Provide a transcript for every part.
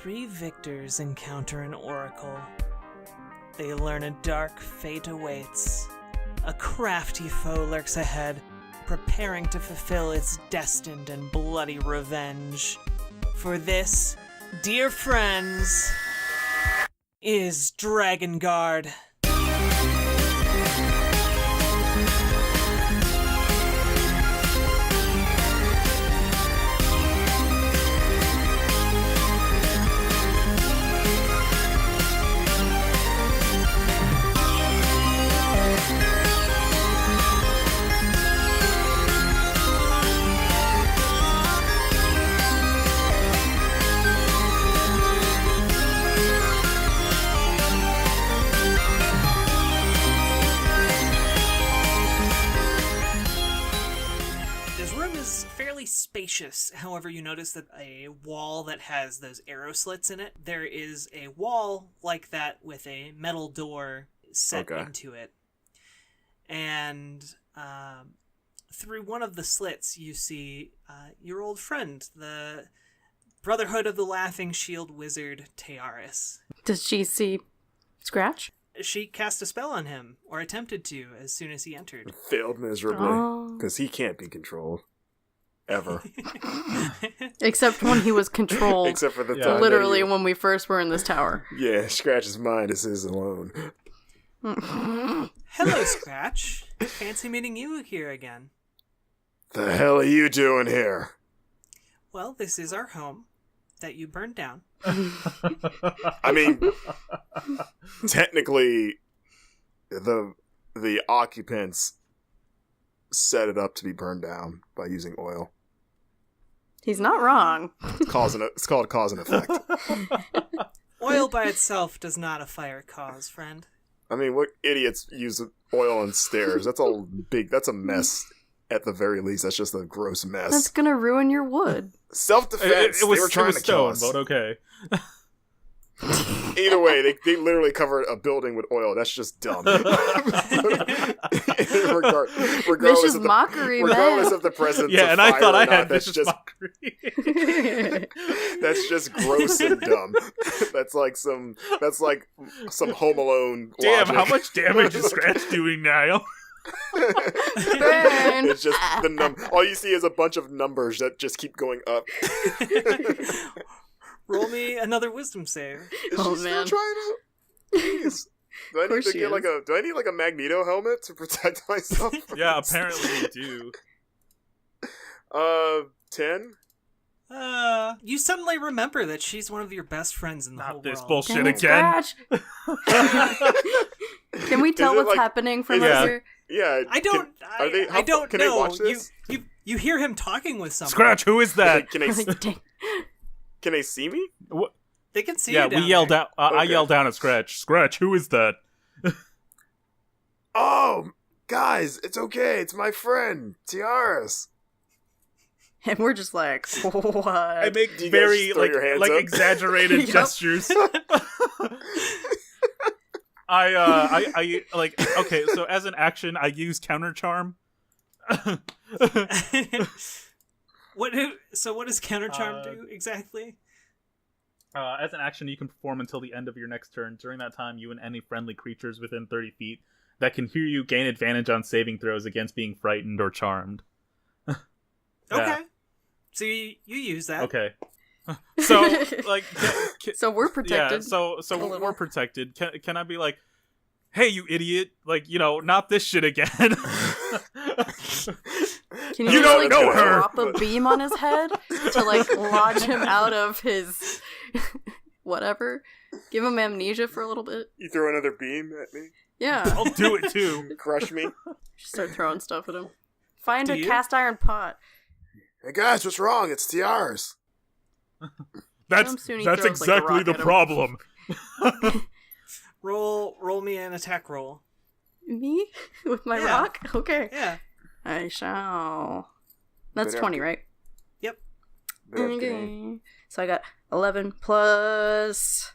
3 victors encounter an oracle. They learn a dark fate awaits. A crafty foe lurks ahead, preparing to fulfill its destined and bloody revenge. For this, dear friends, is Dragonguard. Spacious. However, you notice that a wall that has those arrow slits in it, there is a wall like that with a metal door set into it. And through one of the slits, you see your old friend, the Brotherhood of the Laughing Shield Wizard, Tiaris. Does she see Scratch? She cast a spell on him, or attempted to, as soon as he entered. Failed miserably, because he can't be controlled. Ever. Except when he was controlled. Except for the time literally when we first were in this tower. Yeah, Scratch's mind is his alone. Hello, Scratch. Fancy meeting you here again. The hell are you doing here? Well, this is our home that you burned down. I mean, technically, the occupants set it up to be burned down by using oil. He's not wrong. It's called cause and effect. Oil by itself does not a fire cause, friend. I mean, what idiots use oil on stairs? That's a mess. At the very least, that's just a gross mess. That's gonna ruin your wood. Self-defense. It was, they were trying to kill stone, us. But okay. Either way, they literally covered a building with oil. That's just dumb. Vicious mockery, regardless man. of the presence yeah, of and fire I thought I or not, had that's vicious just mockery. that's just gross and dumb. That's like some Home Alone Damn, logic. how much damage is Scratch doing now? It's just all you see is a bunch of numbers that just keep going up. Roll me another wisdom save. Is she still trying to? Jeez. Do I need to get do I need like a Magneto helmet to protect myself? Yeah, apparently you do. 10? You suddenly remember that she's one of your best friends in the whole Not this world. bullshit again. Can we tell what's happening from over here? Yeah. I don't know. Can they watch this? You hear him talking with someone. Scratch, who is that? Can they see me? What? They can see yeah, you down we yelled there. out. I yelled down at Scratch. Scratch, who is that? Oh, guys, it's okay. It's my friend, Tiaris. And we're just like, what? I make Do you very guys throw your hands like up? exaggerated gestures. I like okay. So as an action, I use counter charm. What does counter charm do exactly? As an action, you can perform until the end of your next turn. During that time, you and any friendly creatures within 30 feet that can hear you gain advantage on saving throws against being frightened or charmed. Okay. So you use that. Okay. So like, so we're protected. Yeah. So we're protected. Can I be like, hey, you idiot! Like, not this shit again. Can you don't know her. Drop a beam on his head to like lodge him out of his whatever. Give him amnesia for a little bit. You throw another beam at me? Yeah. I'll do it too. Crush me? Just start throwing stuff at him. Find a cast iron pot. Hey guys, what's wrong? It's Tiaris. That's exactly the problem. Roll me an attack roll. Me? With my rock? Okay. Yeah. I shall. That's 20, right? Yep. Okay. So I got 11 plus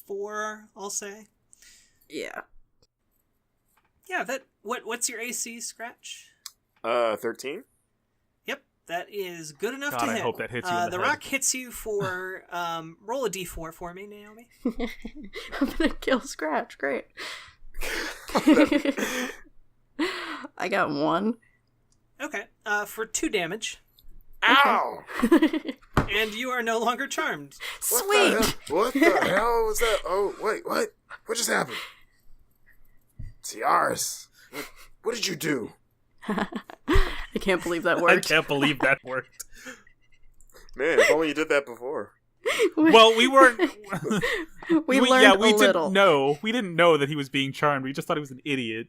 4, I'll say. Yeah. Yeah, what's your AC, Scratch? 13? Yep, That is good enough God, to I hit. hope that hits you in the The head. rock hits you for roll a d4 for me, Naomi. I'm gonna kill Scratch. Great. I got 1. Okay, for 2 damage, Ow! and you are no longer charmed. Sweet. What the hell was that? Oh, wait, what? What just happened? Tiaras, what did you do? I can't believe that I worked. can't believe that worked. Man, if only you did that before. Well, we weren't. we learned a little. Didn't know. We didn't know that he was being charmed. We just thought he was an idiot.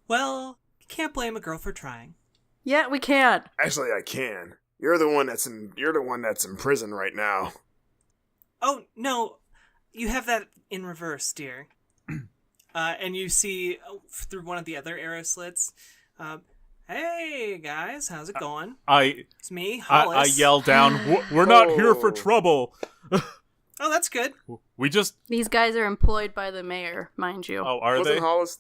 Well, you can't blame a girl for trying. Yeah, we can't. Actually, I can. You're the one that's in prison right now. Oh, no, you have that in reverse, dear. And you see through one of the other arrow slits, hey, guys, how's it going? It's me, Hollis. I yell down, we're not here for trouble. Oh, that's good. We just... These guys are employed by the mayor, mind you. Oh, are Wasn't they? Hollis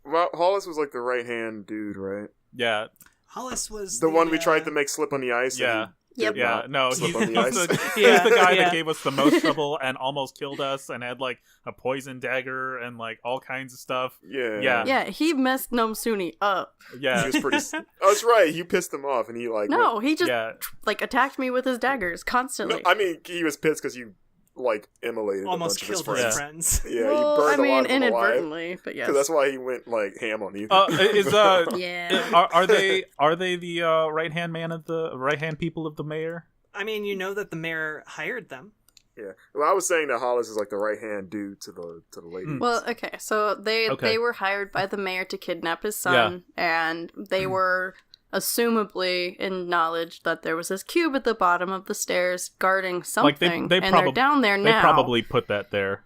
Hollis was like the right-hand dude, right? Yeah. Hollis was The one we tried to make slip on the ice. Yeah. Yep. Yeah, no, he's Slip on the ice. the guy that gave us the most trouble and almost killed us and had, like, a poison dagger and, like, all kinds of stuff. Yeah. Yeah, he messed Nomsuni up. Yeah. He was pretty... Oh, that's right. You pissed him off, and he, like... No, he just, Yeah. like, attacked me with his daggers constantly. No, I mean, he was pissed because you, like, immolated almost a bunch killed of his his friends. friends. Yeah, well, you burned I a lot mean, of them alive. inadvertently, but yes. Because that's why he went, like, ham on you. Yeah. Are they the right hand people of the mayor? I mean, you know that the mayor hired them. Yeah. Well, I was saying that Hollis is like the right hand dude to the lady. Well, okay, so they were hired by the mayor to kidnap his son, and they were assumably in knowledge that there was this cube at the bottom of the stairs guarding something, they're down there now. They probably put that there.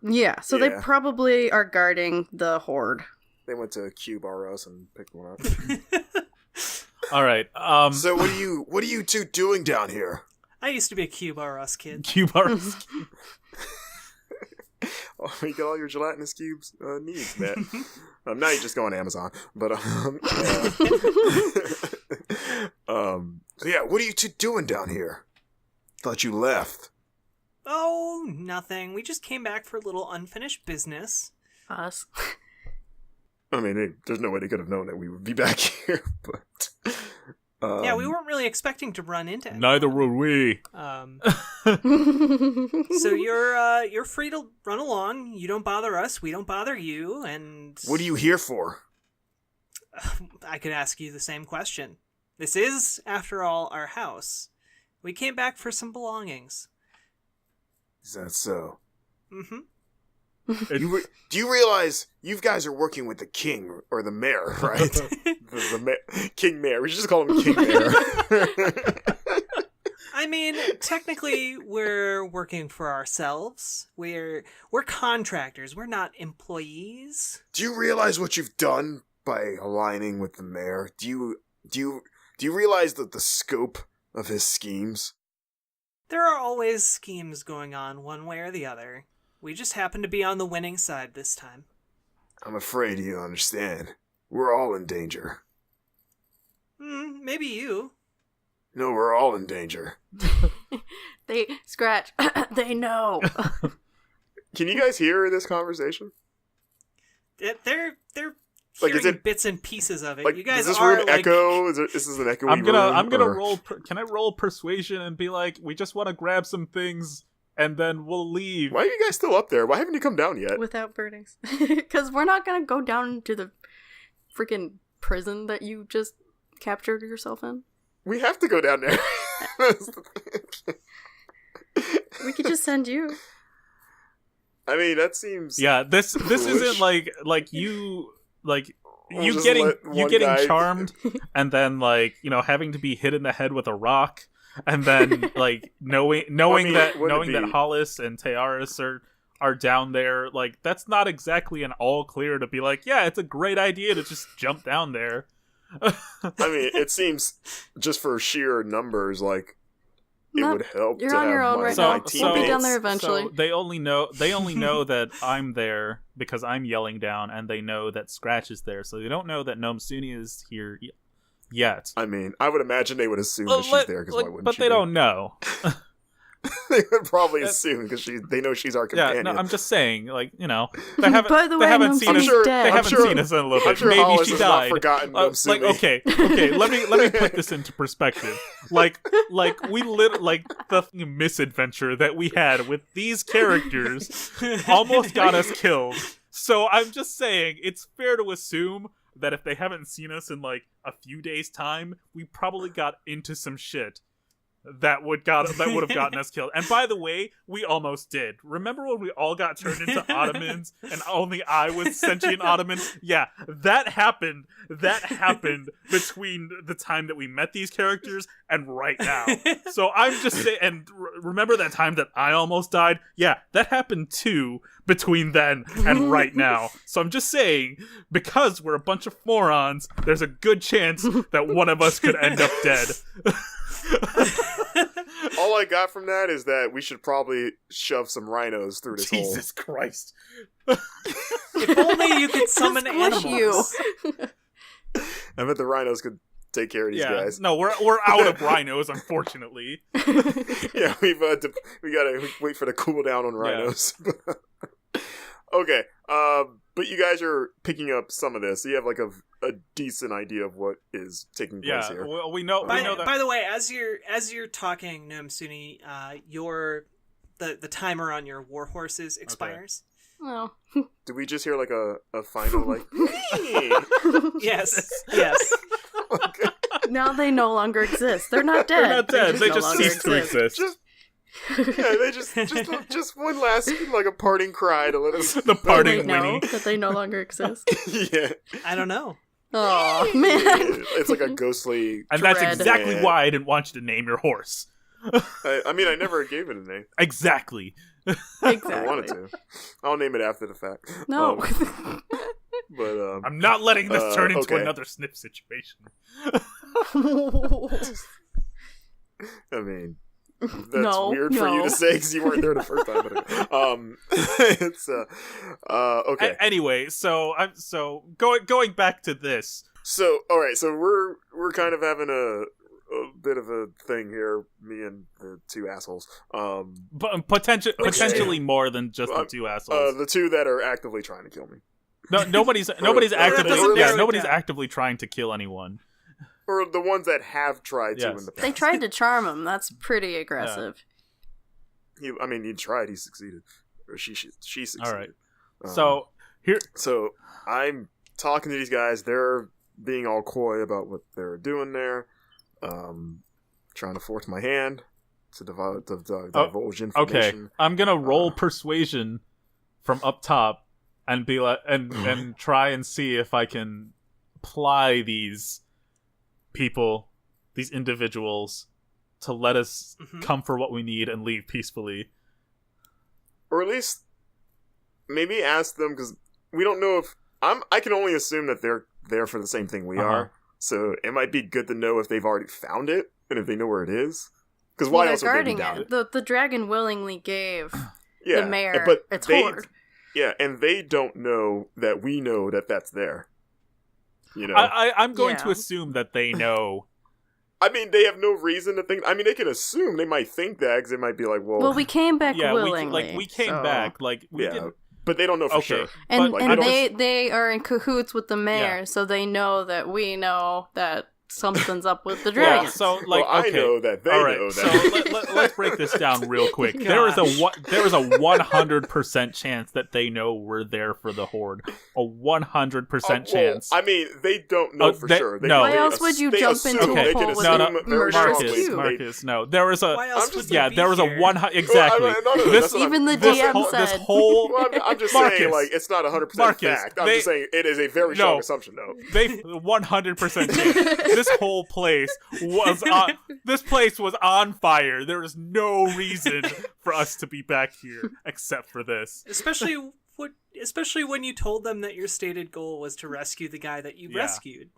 Yeah, so they probably are guarding the horde. They went to Cube R Us and picked one up. All right. So what are you two doing down here? I used to be a Cube R Us kid. Cube bars. Oh, you got all your gelatinous cubes needs, man. Now you just go on Amazon. But so yeah, what are you two doing down here? Thought you left. Oh, nothing. We just came back for a little unfinished business. Us. I mean, there's no way they could have known that we would be back here, but... yeah, we weren't really expecting to run into anyone. Neither were we. So you're free to run along. You don't bother us. We don't bother you. And what are you here for? I could ask you the same question. This is, after all, our house. We came back for some belongings. Is that so? Mm-hmm. Do you realize you guys are working with the king or the mayor, right? King Mayor. We should just call him King Mayor. I mean, technically, we're working for ourselves. We're contractors. We're not employees. Do you realize what you've done by aligning with the mayor? Do you realize the scope of his schemes? There are always schemes going on, one way or the other. We just happen to be on the winning side this time. I'm afraid you don't understand. We're all in danger. Maybe you. No, we're all in danger. They scratch. They know. Can you guys hear this conversation? They're Like, hearing bits and pieces of it. Like, You guys does this are room like... echo? Is this an echoey I'm gonna room, roll. Can I roll persuasion and be like, we just want to grab some things and then we'll leave? Why are you guys still up there? Why haven't you come down yet? Without burnings. Because we're not going to go down to the freaking prison that you just captured yourself in. We have to go down there. That's the thing. We could just send you. I mean, that seems... Yeah, this foolish. isn't like you We'll just getting let one you getting guy- charmed and then like, you know, having to be hit in the head with a rock and then like knowing wouldn't that it be- Hollis and Tearis are down there, like that's not exactly an all clear to be like, yeah, it's a great idea to just jump down there. I mean, it seems just for sheer numbers, like it would help you're to on have your own right my now. teammates. We'll be down there eventually. So they only know that I'm there because I'm yelling down, and they know that Scratch is there. So they don't know that Gnome Suni is here yet. I mean, I would imagine they would assume that she's there, because why wouldn't but she they be? don't know. They would probably assume, because they know she's our companion. Yeah, no, I'm just saying, like, you know, they haven't. By the way, they haven't Gnome seen us. Suni's They dead. haven't seen us in a little bit. I'm sure Maybe Hollis she has died. not forgotten Gnome Suni. Like, okay. Let me put this into perspective. Like we like the misadventure that we had with these characters almost got us killed. So I'm just saying, it's fair to assume that if they haven't seen us in like a few days' time, we probably got into some shit that would have gotten us killed. And by the way, we almost did. Remember when we all got turned into Ottomans and only I was sentient Ottoman? Yeah, that happened. That happened between the time that we met these characters and right now. So I'm just saying, and remember that time that I almost died? Yeah, that happened too between then and right now. So I'm just saying, because we're a bunch of morons, there's a good chance that one of us could end up dead. All I got from that is that we should probably shove some rhinos through this hole. Jesus Christ. If only you could summon animals. I bet the rhinos could take care of these guys. No, we're out of rhinos, unfortunately. Yeah, we gotta wait for the cooldown on rhinos. Okay, but you guys are picking up some of this. So you have like a decent idea of what is taking place here. Well, we know that. By the way, as you're talking, Gnome Suni, the timer on your war horses expires. Okay. Oh. Did we just hear like a final like? Yes. Okay. Now they no longer exist. They're not dead. They're not dead. They just no cease to exist. They just one last like a parting cry to let us the parting know that they no longer exist. Yeah, I don't know. Oh man, it's like a ghostly. And dread. that's exactly why I didn't want you to name your horse. I mean, I never gave it a name. Exactly. I wanted to. I'll name it after the fact. No. But I'm not letting this turn into another sniff situation. I mean, that's weird for you to say because you weren't there the first time. But it's okay. Anyway, so going back to this. So all right, so we're kind of having a bit of a thing here, me and the two assholes. But potentially more than just the two assholes. The two that are actively trying to kill me. No, nobody's actively trying to kill anyone. Or the ones that have tried to in the past. They tried to charm him. That's pretty aggressive. Yeah. He tried. He succeeded. Or she succeeded. All right. So I'm talking to these guys. They're being all coy about what they're doing there. Trying to force my hand to divulge information. Okay, I'm gonna roll persuasion from up top and be like, and try and see if I can ply these people, these individuals, to let us come for what we need and leave peacefully. Or at least maybe ask them, because we don't know if I can only assume that they're there for the same thing we are. So it might be good to know if they've already found it and if they know where it is. Because why else would they be down it? The dragon willingly gave the mayor its hoard. Yeah, and they don't know that we know that that's there. You know, I'm going to assume that they know. I mean, they have no reason to think. I mean, they can assume. They might think that because it might be like, well, we came back willingly. We came back. Like, we didn't. But they don't know for sure. And they are in cahoots with the mayor, so they know that we know that something's up with the dragon. Yeah, so I know that they know that. So let's break this down real quick. There is a 100% chance that they know we're there for the horde. A 100% chance. I mean, they don't know for sure. Why else would you jump into a hole with Marcus, no. There was a there was a 100 exactly. Even the DM said. This whole I'm just saying, like, it's not 100% fact. I'm just saying it is a very strong assumption, though. They 100% chance. This whole place was on fire. There is no reason for us to be back here except for this. Especially when you told them that your stated goal was to rescue the guy that you rescued.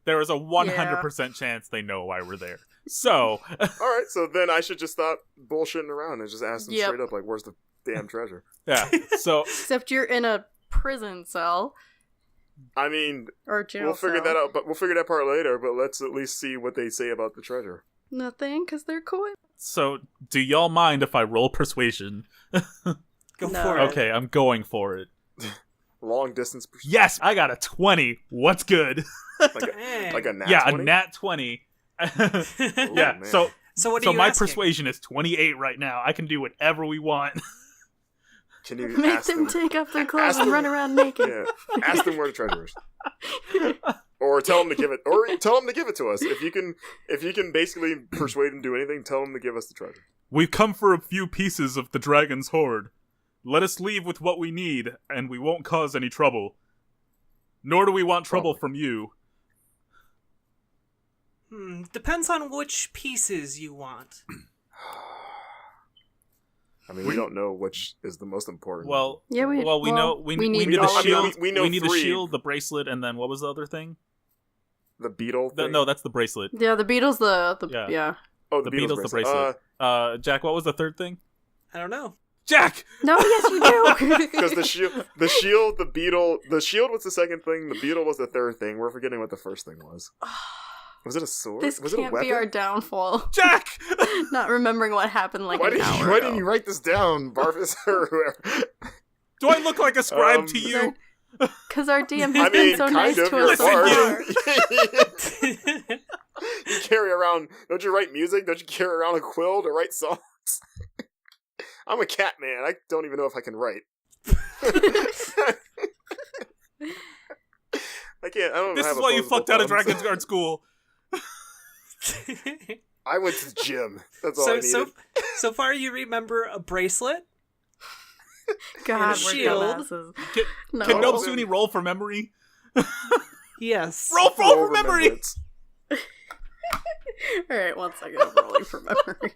There is a 100% chance they know why we're there. So. All right, so then I should just stop bullshitting around and just ask them straight up, like, where's the damn treasure? Yeah, so. Except you're in a prison cell. I mean, or jail we'll figure cell. that out, but we'll figure that part later, but let's at least see what they say about the treasure. Nothing, because they're cool. So, do y'all mind if I roll persuasion? Go for it. Okay, I'm going for it. Long distance persuasion. Yes, I got a 20. What's good? like a nat 20? Yeah, a nat 20. Yeah, man. so what are you my asking? persuasion is 28 right now. I can do whatever we want. Can you Make ask them take off their clothes and them- run around naked. Yeah, ask them where the treasure is, or tell them to give it, to us. If you can basically persuade them to do anything, tell them to give us the treasure. We've come for a few pieces of the dragon's hoard. Let us leave with what we need, and we won't cause any trouble. Nor do we want trouble from you. Depends on which pieces you want. I mean, we don't know which is the most important. Well, Yeah, we know we need the all- shield. we know need the three. shield, the bracelet, and then what was the other thing? The beetle thing? No, that's the bracelet. Yeah, the beetle's the Yeah. yeah. Oh, The beetle's the bracelet. Jack, what was the third thing? I don't know. Jack! No, yes you do. Because the shield, the beetle, the shield was the second thing. The beetle was the third thing. We're forgetting what the first thing was. Was it a sword? This was it a can't weapon? be our downfall. Jack! Not remembering what happened like Why an hour why ago. didn't you write this down, Barfus or whoever? Do I look like a scribe to you? Because our DM has I mean, been so kind nice of. to You're a us so bard. far. You carry around. Don't you write music? Don't you carry around a quill to write songs? I'm a cat man. I don't even know if I can write. I can't. I don't. This have is why you opposable fucked out of thumbs. Dragonguard school. I went to the gym. That's all I needed. So far you remember a bracelet, God, we're shield. dumbasses. Can No. Nobsuni roll for memory? yes. Roll for memory! remembrance. Alright, 1 second. I'm rolling for memory.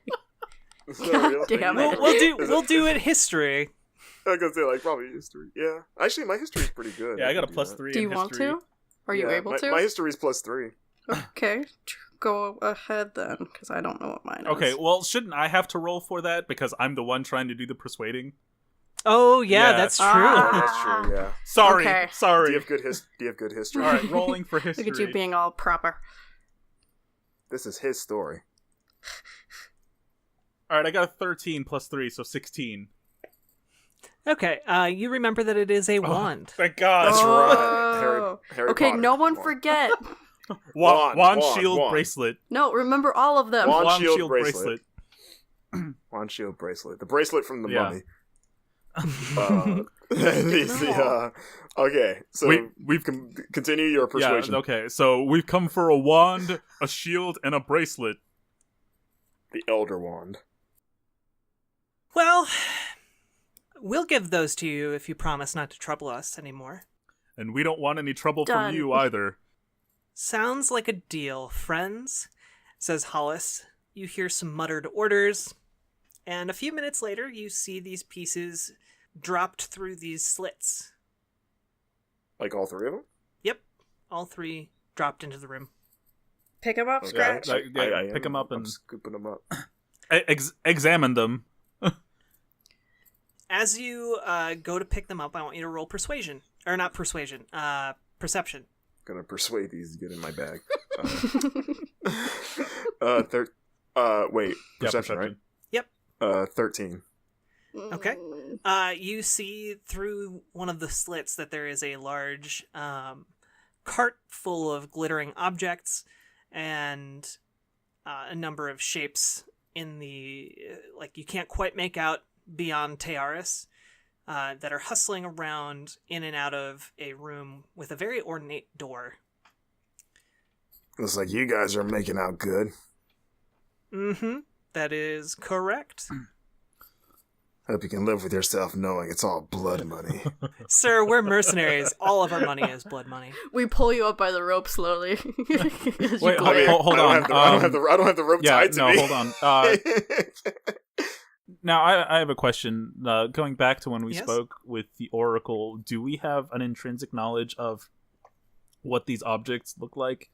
Is that a real thing? damn it. We'll do it history. I was gonna say probably history. Yeah, actually, my history is pretty good. Yeah, I got a can do plus that. 3 Do in you want history. to? Are you Yeah, able my, to? My history is +3. Okay, go ahead then, because I don't know what mine is. Okay, well, shouldn't I have to roll for that because I'm the one trying to do the persuading? Oh yeah, Yeah. that's true. Oh, that's true. Yeah. Sorry, Okay. Do sorry. you have good history? All right, rolling for history. Look at you being all proper. This is his story. All right, I got a 13 plus 3, so 16. Okay, you remember that it is a wand. Thank God. That's Oh. right. Harry Okay, Potter. no one Come on. forget. Wand, shield, wand. bracelet. No, remember all of them. Wand, Wand, shield, shield, bracelet. Wand, shield, bracelet. The bracelet from the Yeah. mummy. Okay, so We've continue your persuasion. Yeah, okay, so we've come for a wand, a shield, and a bracelet. The Elder Wand. Well, we'll give those to you if you promise not to trouble us anymore. And we don't want any trouble Done. from you either. Sounds like a deal, friends, says Hollis. You hear some muttered orders, and a few minutes later you see these pieces dropped through these slits. Like all three of them? Yep, all three dropped into the room. Pick them up, Okay. Scratch. I Pick them up I'm and scooping them up. examine them. As you go to pick them up, I want you to roll persuasion. Or not persuasion, perception. Gonna persuade these to get in my bag. Wait, perception, right? Yep. 13. Okay. You see through one of the slits that there is a large cart full of glittering objects and a number of shapes in the like you can't quite make out beyond Tearis that are hustling around in and out of a room with a very ornate door. Looks like you guys are making out good. Mm-hmm. That is correct. Hope you can live with yourself knowing it's all blood money. Sir, we're mercenaries. All of our money is blood money. We pull you up by the rope slowly. As you Wait, glare. hold on. I don't have the rope tied to me. hold on. Now, I have a question. Going back to when we Yes? spoke with the Oracle, do we have an intrinsic knowledge of what these objects look like?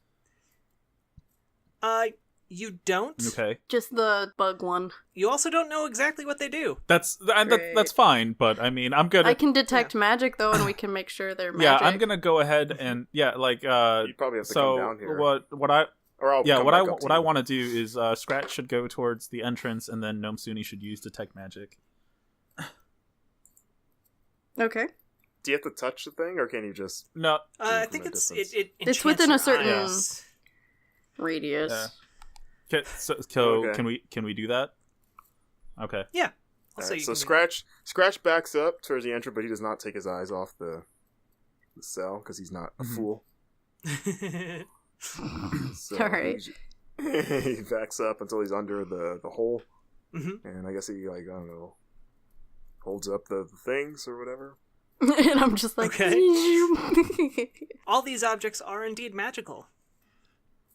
You don't. Okay. Just the bug one. You also don't know exactly what they do. That's fine, but I mean, I'm good. I can detect magic though, and we can make sure they're magic. Yeah, I'm gonna go ahead and you probably have to come down here. What I want to do is Scratch should go towards the entrance, and then Nomsuni should use detect magic. Okay. Do you have to touch the thing, or can you just? No, I think it's within a certain radius. Yeah. Can we do that? Okay. Yeah. Right, so Scratch backs up towards the entrance, but he does not take his eyes off the cell because he's not a fool. So all right. He backs up until he's under the hole, and I guess he holds up the things or whatever. And I'm just like, okay. All these objects are indeed magical.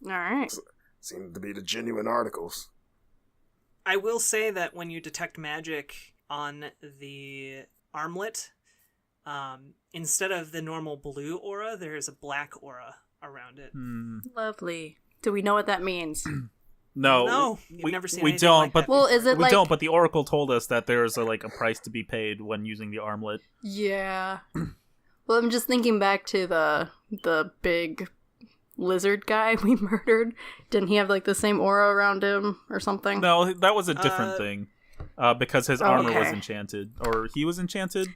All right. Seem to be the genuine articles. I will say that when you detect magic on the armlet, instead of the normal blue aura, there is a black aura around it. Lovely. Do we know what that means? No, we've never seen. We don't. Like but that we don't. But the Oracle told us that there's a price to be paid when using the armlet. Yeah. Well, I'm just thinking back to the big lizard guy we murdered. Didn't he have the same aura around him or something? No, that was a different thing. Because his armor was enchanted, or he was enchanted.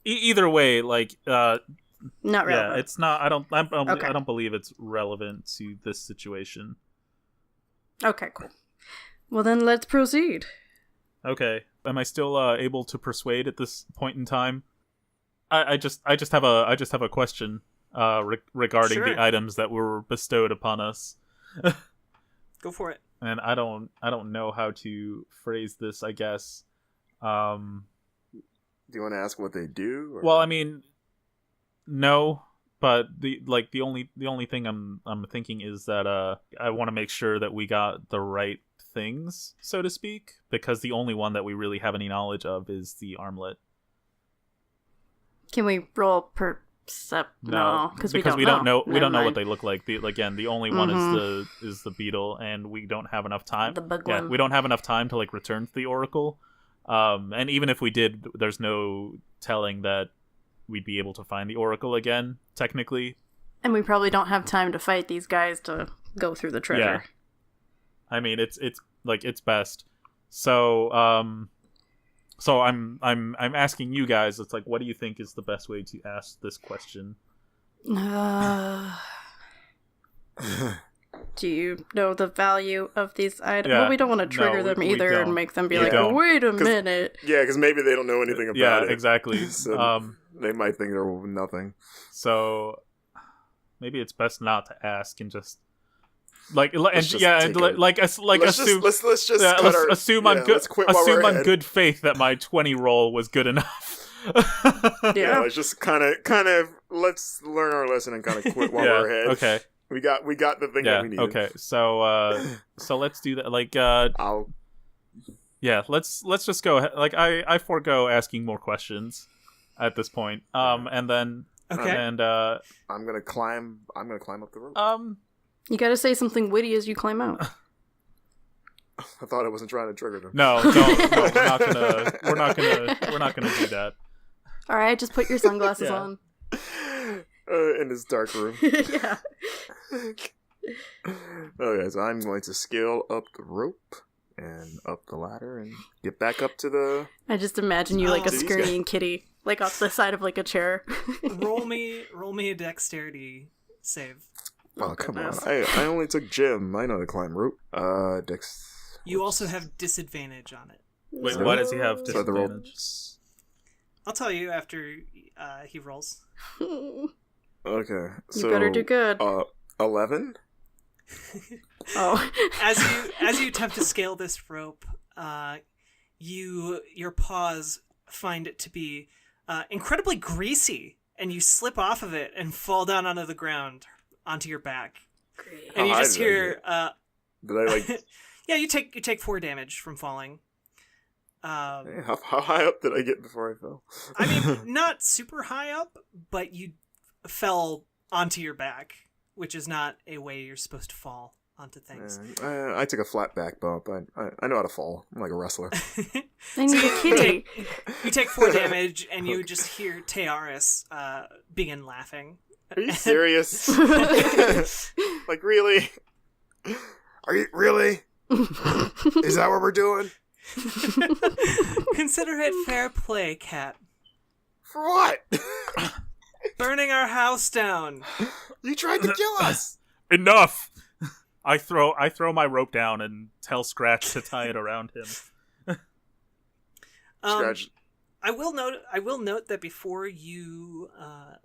Either way, not relevant. Yeah, it's not. I don't believe it's relevant to this situation. Okay, cool. Well, then let's proceed. Okay. Am I still able to persuade at this point in time? I just have a question regarding the items that were bestowed upon us. Go for it. And I don't know how to phrase this, I guess. Do you want to ask what they do? Or? Well, I mean, no, but the only thing I'm thinking is that I want to make sure that we got the right things, so to speak, because the only one that we really have any knowledge of is the armlet. Can we roll percept? No, because we don't know. We don't know what they look like. The only one is the beetle, and we don't have enough time. The bug one. We don't have enough time to return to the Oracle. And even if we did, there's no telling that we'd be able to find the Oracle again, technically. And we probably don't have time to fight these guys to go through the treasure. Yeah. I mean, it's best. So I'm asking you guys. It's what do you think is the best way to ask this question? Do you know the value of these items? Yeah, well, we don't want to trigger them either and make them be wait a minute. Yeah, because maybe they don't know anything about it. Yeah, exactly. So they might think they're nothing. So maybe it's best not to ask and just assume on good faith that my 20 roll was good enough. Yeah, let's just kind of let's learn our lesson and kind of quit while we're ahead. Okay. We got the thing that we need. Okay. So let's do that. Let's just go ahead. I forego asking more questions at this point. And then and I'm gonna climb up the rope. You gotta say something witty as you climb out. I thought I wasn't trying to trigger them. No, we're not gonna do that. All right, just put your sunglasses on. In this dark room. Yeah. Okay, so I'm going to scale up the rope and up the ladder and get back up to the... I just imagine you a scurrying kitty, off the side of a chair. roll me a dexterity save. Oh, come on. I only took gym. I know how to climb rope. You also have disadvantage on it. Wait, why does he have disadvantage? I'll tell you after he rolls. Okay. You better do good. 11? Oh. As you attempt to scale this rope, your paws find it to be incredibly greasy, and you slip off of it and fall down onto the ground, onto your back. Great. And you just hear... Did I Yeah, you take 4 damage from falling. How high up did I get before I fell? I mean, not super high up, but you fell onto your back, which is not a way you're supposed to fall onto things. I took a flat back bump. I know how to fall. I'm like a wrestler. I need a kitty. You take 4 damage, and you just hear Tearis begin laughing. Are you serious? Like, really? Are you really? Is that what we're doing? Consider it fair play, Cat. For what? Burning our house down. You tried to kill us. Enough. I throw my rope down and tell Scratch to tie it around him. Scratch. I will note that before you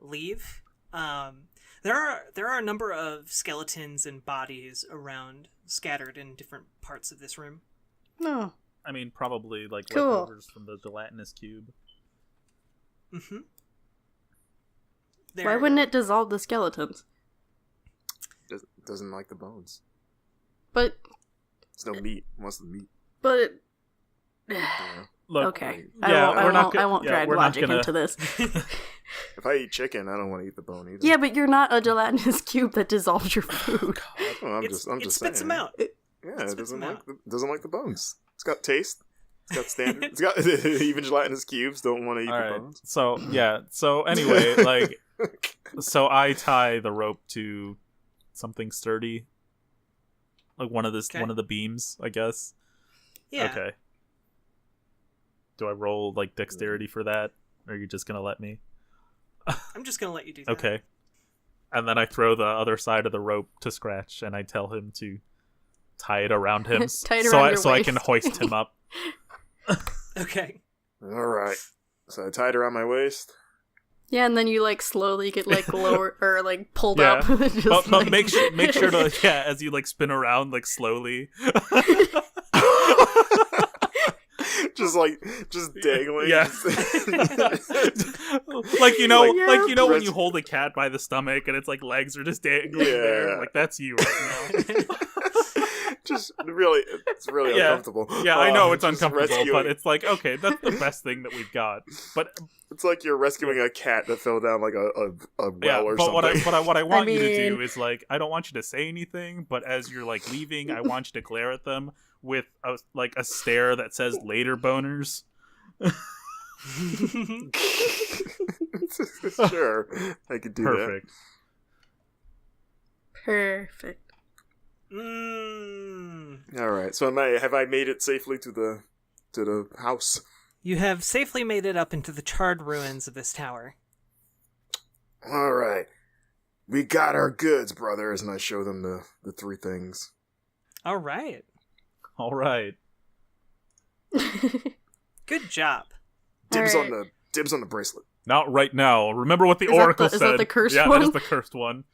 leave, there are a number of skeletons and bodies around, scattered in different parts of this room. No. I mean, probably like Cool. leftovers from the gelatinous cube. Mm-hmm. Why wouldn't it dissolve the skeletons? Doesn't like the bones. But It's no meat. Wants the meat. but Look, okay. yeah, I won't drag logic into this. If I eat chicken, I don't want to eat the bone either. Yeah, but you're not a gelatinous cube that dissolves your food. Well, I'm It just spits saying. them out. Yeah, it spits doesn't them like out. doesn't like the bones. It's got taste. It's got standard. It's got even gelatinous cubes don't want to eat all the right. bones. So yeah. So anyway, like, so I tie the rope to something sturdy, like one of the beams, I guess. Yeah. Okay. Do I roll like dexterity for that, or are you just gonna let me? I'm just gonna let you do that. Okay. And then I throw the other side of the rope to Scratch, and I tell him to tie it around him, Tie it around your I waist. can hoist him up. Okay. All right. So I tied around my waist. Yeah, and then you like slowly get like lower or like pulled Yeah. up. Just, But like... make sure to as you like spin around like slowly. just dangling. Yeah. like when you hold a cat by the stomach and its like legs are just dangling there. Like that's you right now. It's really uncomfortable. Yeah, I know it's just uncomfortable, but it's like, okay, that's the best thing that we've got. But it's like you're rescuing a cat that fell down like a well or but something. what I want you to do is like, I don't want you to say anything, but as you're like leaving, I want you to glare at them with a stare that says "later boners." Sure, I could do Perfect. Perfect. All right. So have I made it safely to the house? You have safely made it up into the charred ruins of this tower. All right. We got our goods, brothers, and I show them the 3 things. All right. All right. Good job. Dibs All right. on the bracelet. Not right now. Remember what the Is that oracle the- is said. that the cursed yeah, one? that is the cursed one.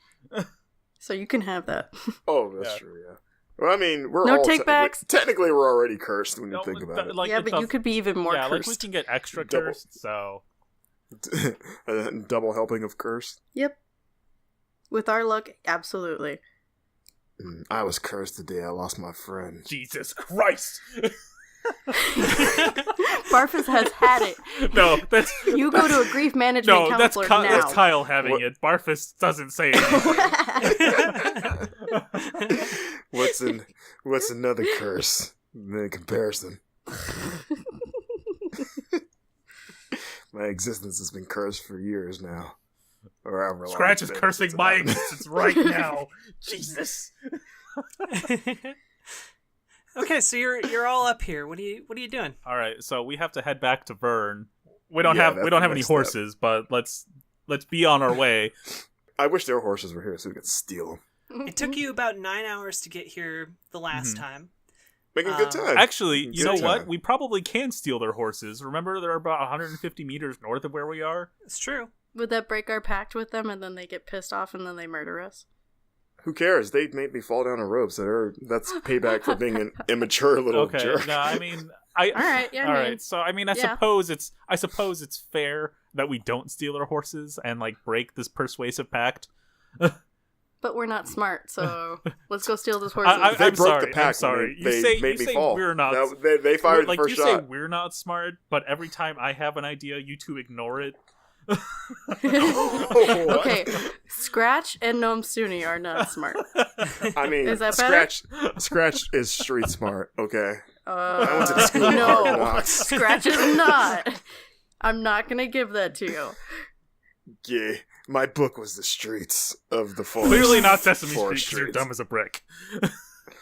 So you can have that. Oh, that's true. Yeah. Well, I mean, we're No all take-backs? Technically, we're already cursed when you think about Like, yeah, it's but you could be even more like we cursed. can get extra Double. cursed. So it. A double helping of curse. Yep. With our luck, absolutely. I was cursed the day I lost my friend. Jesus Christ. Barfus has had it. No, that's You go to a grief management counselor now. that's Kyle having it. Barfus doesn't say it. What's another curse in comparison? My existence has been cursed for years now. Or however long Scratch it's is been cursing since my I- existence right now. Jesus. Okay, so you're all up here. What are you doing? All right, so we have to head back to Vern. We don't Yeah, have that's we don't the have any next step. horses, but let's be on our way. I wish their horses were here so we could steal them. It took you about 9 hours to get here the last time. Making good time. Actually, you know Good what? time. We probably can steal their horses. Remember, they're about 150 meters north of where we are. It's true. Would that break our pact with them and then they get pissed off and then they murder us? Who cares? They made me fall down a rope, so that's payback for being an immature little Okay. jerk. No, I mean, all right, yeah, I mean, right. So I mean, I yeah. suppose it's fair that we don't steal their horses and like break this persuasive pact. But we're not smart, so let's go steal this horse. They I'm broke sorry, the pact. I'm sorry. They You say made me fall. we're not. No, they fired like the first you shot. say we're not smart, but every time I have an idea, you two ignore it. Okay, Scratch and Gnome Suni are not smart. I mean, is that better? Scratch is street smart. Okay. I went to the school of hard No, knocks. Scratch is not. I'm not gonna give that to you. Yeah, my book was the streets of the forest. Clearly not Sesame Street, Forest because you're dumb as a brick.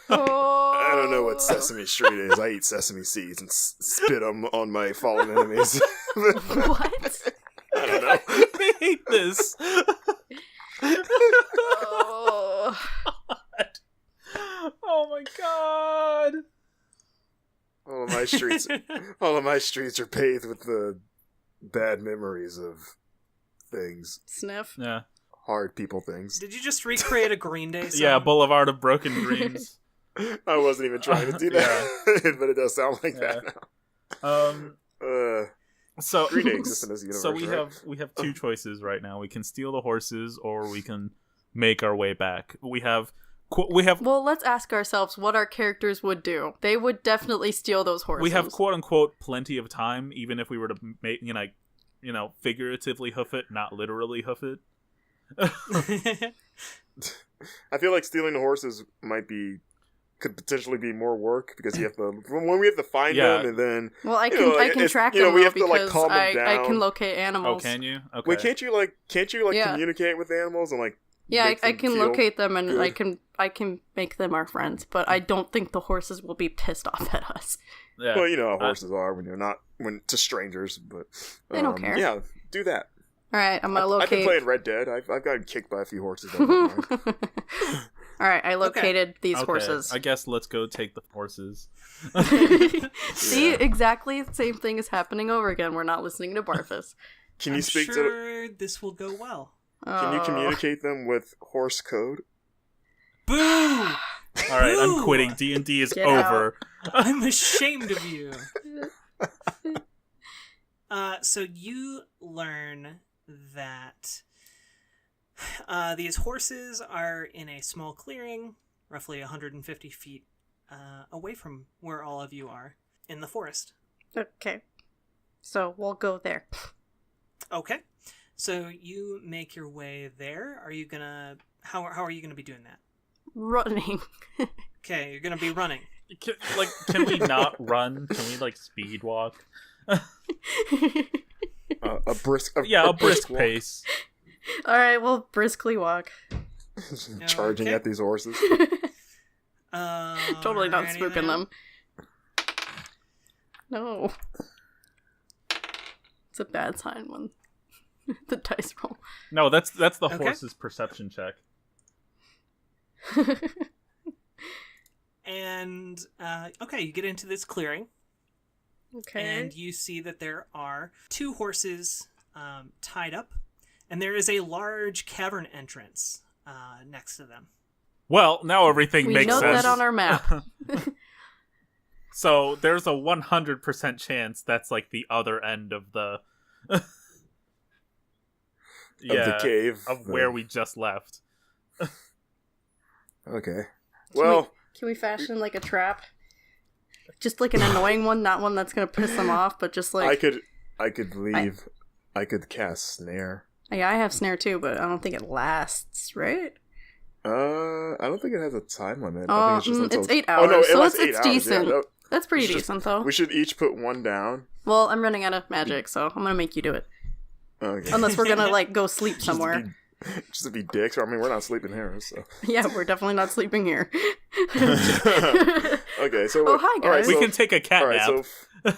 I don't know what Sesame Street is. I eat sesame seeds and spit them on my fallen enemies. What? I don't know. I hate this. Oh. Oh my god. All of my streets are paved with the bad memories of things. Sniff. Yeah. Hard people things. Did you just recreate a Green Day song? Yeah, Boulevard of Broken Dreams. I wasn't even trying to do that, but it does sound like that now. So Green Day exists in this universe. So right? we have two choices right now. We can steal the horses, or we can make our way back. We have. Well, let's ask ourselves what our characters would do. They would definitely steal those horses. We have quote unquote plenty of time, even if we were to make figuratively hoof it, not literally hoof it. I feel like stealing the horses could potentially be more work because you have to when we have to find them and then I can track them we have to because calm them down. I can locate animals. Oh, can you? Okay. Wait, can't you communicate with animals and I can locate them and good. I can make them our friends, but I don't think the horses will be pissed off at us. Yeah. Well, you know how horses are when to strangers, but they don't care. Yeah, do that. All right, I'm gonna locate. I've been playing Red Dead. I've gotten kicked by a few horses. All right, I located these horses. I guess let's go take the horses. See, exactly the same thing is happening over again. We're not listening to Barfus. Can you speak to this will go well. Can you communicate them with horse code? Boo! All right, I'm quitting. D&D is over. I'm ashamed of you. So you learn that these horses are in a small clearing, roughly 150 feet away from where all of you are, in the forest. Okay. So we'll go there. Okay. So you make your way there. Are you gonna... How are you gonna be doing that? Running. Okay, you're gonna be running. Can we not run? Can we, speed walk? A brisk pace. All right, we'll briskly walk. Charging at these horses. Totally not spooking them. No. It's a bad sign when the dice roll. No, that's the horse's perception check. And you get into this clearing. Okay. And you see that there are two horses tied up, and there is a large cavern entrance next to them. Well, now everything makes sense. We note that on our map. So there's a 100% chance that's the other end of the of the cave of where we just left. Okay. Well, can we fashion a trap? Just an annoying one, not one that's gonna piss them off, but just I could leave. I could cast snare. Yeah, I have snare too, but I don't think it lasts, right? I don't think it has a time limit. I think it's just 8 hours. Oh no, so it's 8 hours. decent. Yeah, that's pretty decent, though. We should each put one down. Well, I'm running out of magic, so I'm gonna make you do it. Okay. Unless we're gonna go sleep somewhere. Just to be dicks. I mean, we're not sleeping here, so. Yeah, we're definitely not sleeping here. Okay, so. Oh, hi, guys. All right, we can take a cat nap. So,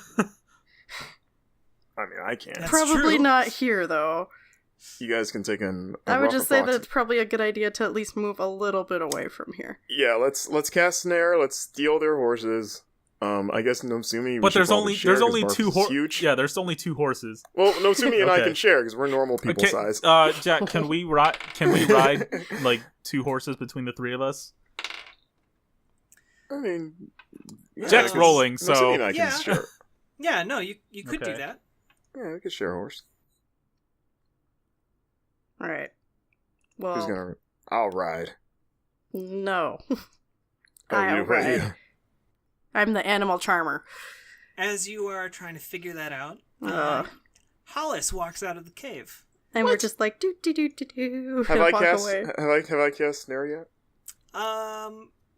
I mean, I can't. That's probably true. not here, though. You guys can take I would just say that it's probably a good idea to at least move a little bit away from here. Yeah, let's cast snare. Let's steal their horses. I guess Nomsumi. But there's only 2 horses. Yeah, there's only 2 horses. Well, Nomsumi and I can share because we're normal people size. Jack, can we ride 2 horses between the 3 of us? I mean, Jack's rolling, so Nomsumi and I can share. Yeah, no, you could do that. Yeah, we could share a horse. All right. Well, I'll ride. No. I'll ride. I'm the animal charmer. As you are trying to figure that out, Hollis walks out of the cave. And we're just like, do. Have I cast Snare yet?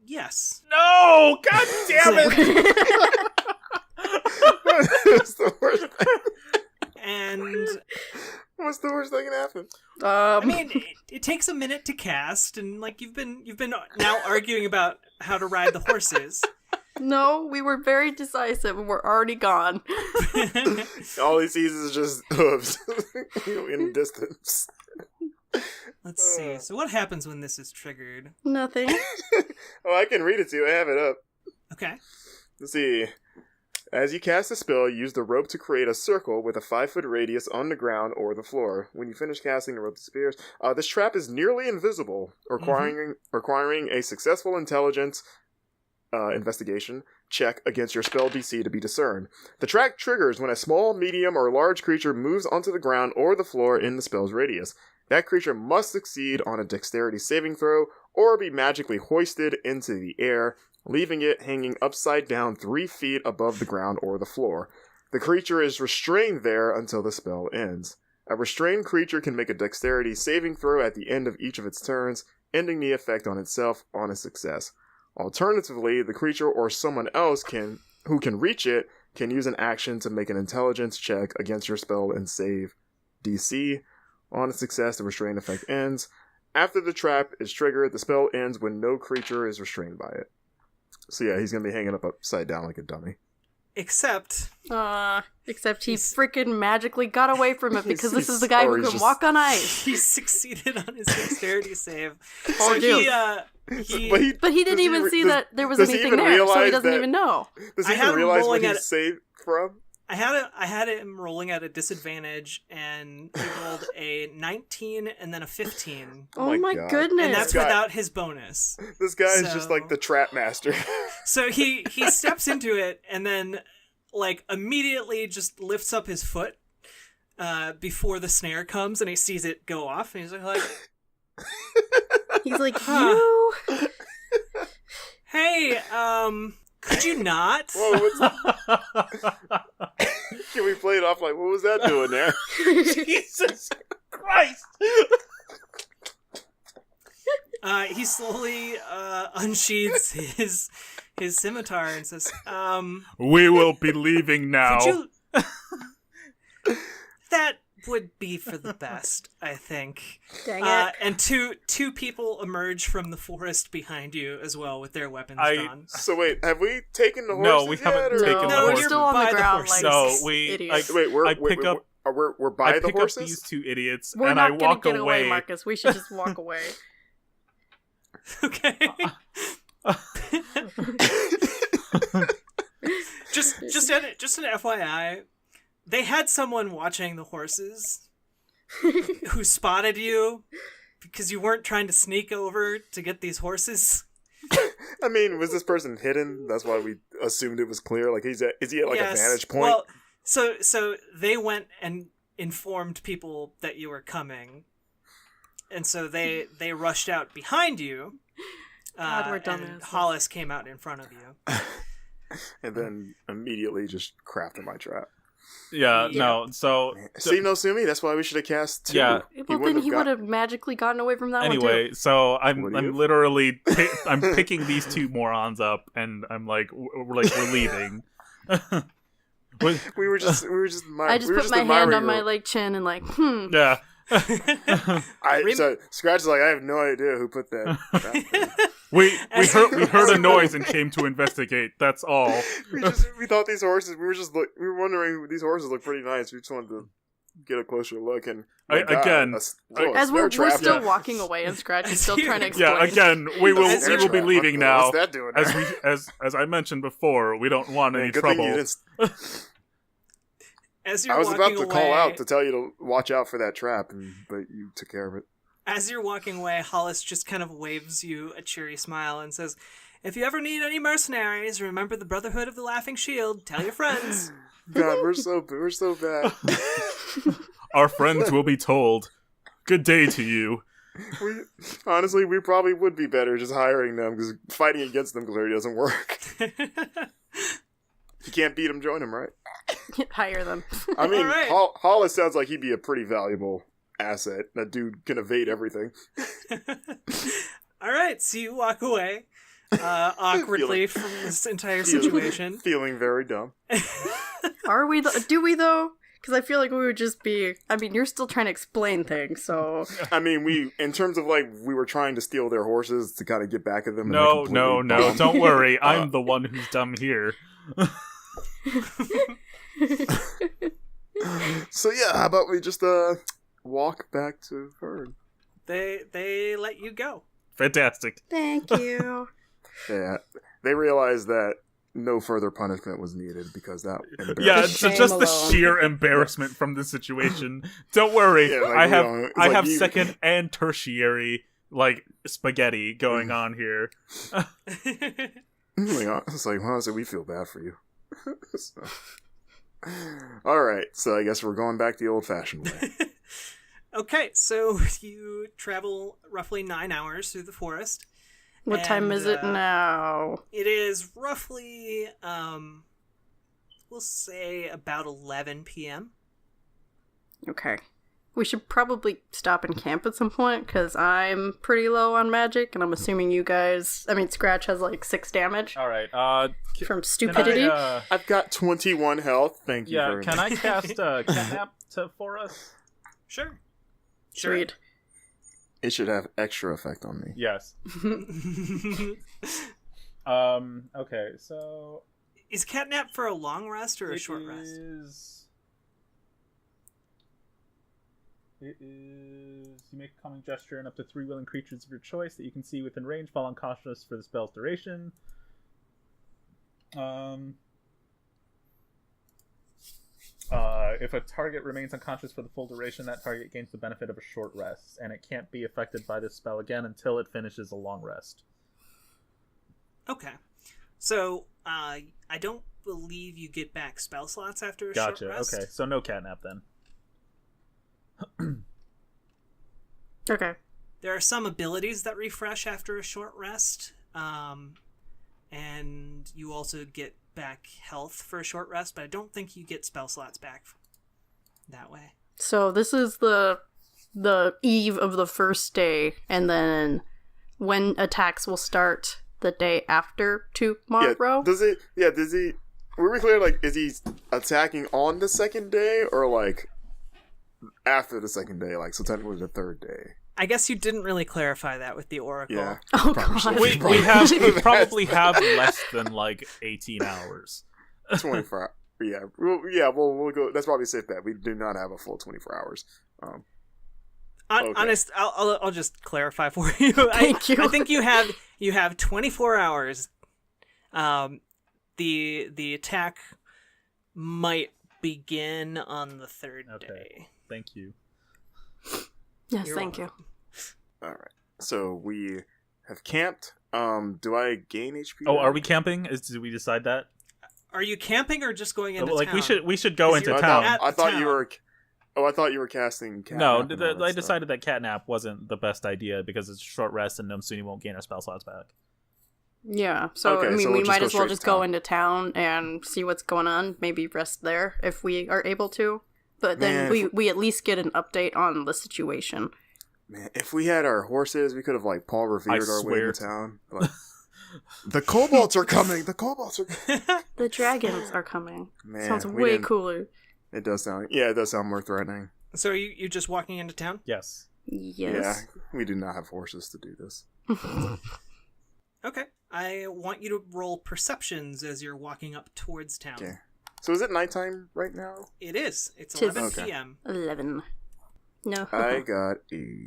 Yes. No! God damn it! What's the worst thing? And what's the worst thing that can happen? I mean, it takes a minute to cast, and like you've been now arguing about how to ride the horses. No, we were very decisive, and we're already gone. All he sees is just hooves in the distance. Let's see. So what happens when this is triggered? Nothing. Oh, I can read it to you. I have it up. Okay. Let's see. As you cast a spell, use the rope to create a circle with a 5-foot radius on the ground or the floor. When you finish casting, the rope disappears. This trap is nearly invisible, requiring a successful intelligence investigation check against your spell DC to be discerned. The trap triggers when a small, medium, or large creature moves onto the ground or the floor in the spell's radius. That creature must succeed on a dexterity saving throw or be magically hoisted into the air, leaving it hanging upside down 3 feet above the ground or the floor. The creature is restrained there until the spell ends. A restrained creature can make a dexterity saving throw at the end of each of its turns, ending the effect on itself on a success. Alternatively, the creature or someone else who can reach it can use an action to make an intelligence check against your spell and save DC. On a success, the restraint effect ends. After the trap is triggered, the spell ends when no creature is restrained by it. So yeah, he's going to be hanging up upside down like a dummy. Except he freaking magically got away from it because this is the guy who can walk on ice. He succeeded on his dexterity save. So but he didn't even see that there was anything there, so he doesn't even know. Does he even realize what he's saved from? I had him rolling at a disadvantage, and he rolled a 19 and then a 15. Oh my goodness. And that's without his bonus. This guy is just like the trap master. So he steps into it, and then like immediately just lifts up his foot before the snare comes, and he sees it go off, and he's like he's like, you... Hey, could you not? Whoa, what's that? Can we play it off like, what was that doing there? Jesus Christ! He slowly unsheathes his scimitar and says, we will be leaving now. That would be for the best, I think. Dang it. And two people emerge from the forest behind you as well with their weapons drawn. So wait, have we taken the horses? No, we haven't taken the horses. We're still on the ground. We're by the horses? I pick up these two idiots and I walk away. We're not going to get away, Marcus. We should just walk away. Okay. just an FYI, they had someone watching the horses who spotted you because you weren't trying to sneak over to get these horses. I mean, was this person hidden? That's why we assumed it was clear. Like, is he at like a vantage point? Well, so they went and informed people that you were coming, and so they rushed out behind you. God, we're done. And Hollis came out in front of you. And then immediately just crafted my trap. Yeah, no, so... See, no, Sumi, that's why we should have cast 2. Yeah. Well, then he would have magically gotten away from that one, too. Anyway, so I'm literally... I'm picking these two morons up, and I'm like, we're leaving. we were just I just put my hand on my, chin and Yeah. So Scratch is like, I have no idea who put that. We heard a noise and came to investigate. That's all. We thought these horses. We were wondering. These horses look pretty nice. We just wanted to get a closer look. And as we're still walking away, and Scratch is still trying to explain. Yeah, again, we will be leaving now. What's that doing there? As I mentioned before, we don't want any trouble. I was about to call out to tell you to watch out for that trap, but you took care of it. As you're walking away, Hollis just kind of waves you a cheery smile and says, if you ever need any mercenaries, remember the Brotherhood of the Laughing Shield. Tell your friends. God, we're so bad. Our friends will be told. Good day to you. Honestly, we probably would be better just hiring them, because fighting against them clearly doesn't work. If you can't beat them, join them, right? Hire them. I mean, Right. Hollis sounds like he'd be a pretty valuable asset. That dude can evade everything. All right, so you walk away awkwardly from this entire situation. Feeling very dumb. Are we? Do we though? Because I feel like we would just be. I mean, you're still trying to explain things, so. I mean, in terms of like, we were trying to steal their horses to kind of get back at them. No. Don't worry. I'm the one who's dumb here. So yeah, how about we just walk back to Vern? They let you go. Fantastic. Thank you. Yeah, they realized that no further punishment was needed because that. Yeah, The shame just the alone. sheer embarrassment from the situation. Don't worry, Yeah, like, I have you- second and tertiary like spaghetti going on here. It's like, honestly, we feel bad for you. So. All right, so I guess we're going back the old-fashioned way. Okay, so you travel roughly 9 hours through the forest. What time is it now? It is roughly, we'll say about 11 p.m. Okay. We should probably stop and camp at some point, because I'm pretty low on magic, and I'm assuming you guys... I mean, Scratch has like 6 damage All right. from stupidity. I've got 21 health. Thank you very can much. I cast catnap for us? Sure. Sweet. It should have extra effect on me. Yes. Okay, so Is catnap for a long rest or a short rest? It is. You make a calming gesture, and up to 3 willing creatures of your choice that you can see within range fall unconscious for the spell's duration. If a target remains unconscious for the full duration, that target gains the benefit of a short rest, and it can't be affected by this spell again until it finishes a long rest. Okay. So, I don't believe you get back spell slots after a short Gotcha. rest. Okay, so no catnap then. Okay. There are some abilities that refresh after a short rest, and you also get back health for a short rest, but I don't think you get spell slots back that way. So this is the eve of the first day, and then when attacks will start the day after tomorrow. Yeah, does he were we clear, like, is he attacking on the second day or like after the second day, like, so technically the third day? I guess you didn't really clarify that with the oracle. Yeah. Oh Probably god. should. We probably have less than like 18 hours. 24 hours. Yeah, we'll go. That's probably a safe bet. We do not have a full 24 hours. Okay. Honest, I'll just clarify for you. Thank you. I think you have 24 hours. The attack might begin on the third day. Thank you. Yes, You're thank welcome. you. All right. So we have camped. Do I gain HP? Oh, are we camping? Did we decide that? Are you camping or just going into town? we should go into you're town. at I thought town. you were. Oh, I thought you were casting. No, catnap and all that I stuff. decided that catnap wasn't the best idea because it's a short rest and Nomsuni won't gain our spell slots back. Yeah, so Okay, I mean, so we we'll just might go as well straight just to go town. into town and see what's going on. Maybe rest there if we are able to. But then Man, we at least get an update on the situation. Man, if we had our horses, we could have like Paul revered our way swear. to town. Like, the kobolds are coming. The kobolds are. The dragons are coming. Man, Sounds we way didn't- cooler. It does sound. Yeah, it does sound more threatening. So are you just walking into town? Yes. Yes. Yeah, we do not have horses to do this. Okay. I want you to roll perceptions as you're walking up towards town. Okay. So is it nighttime right now? It is. It's Tis. 11 Okay. p.m. 11. No. I got a.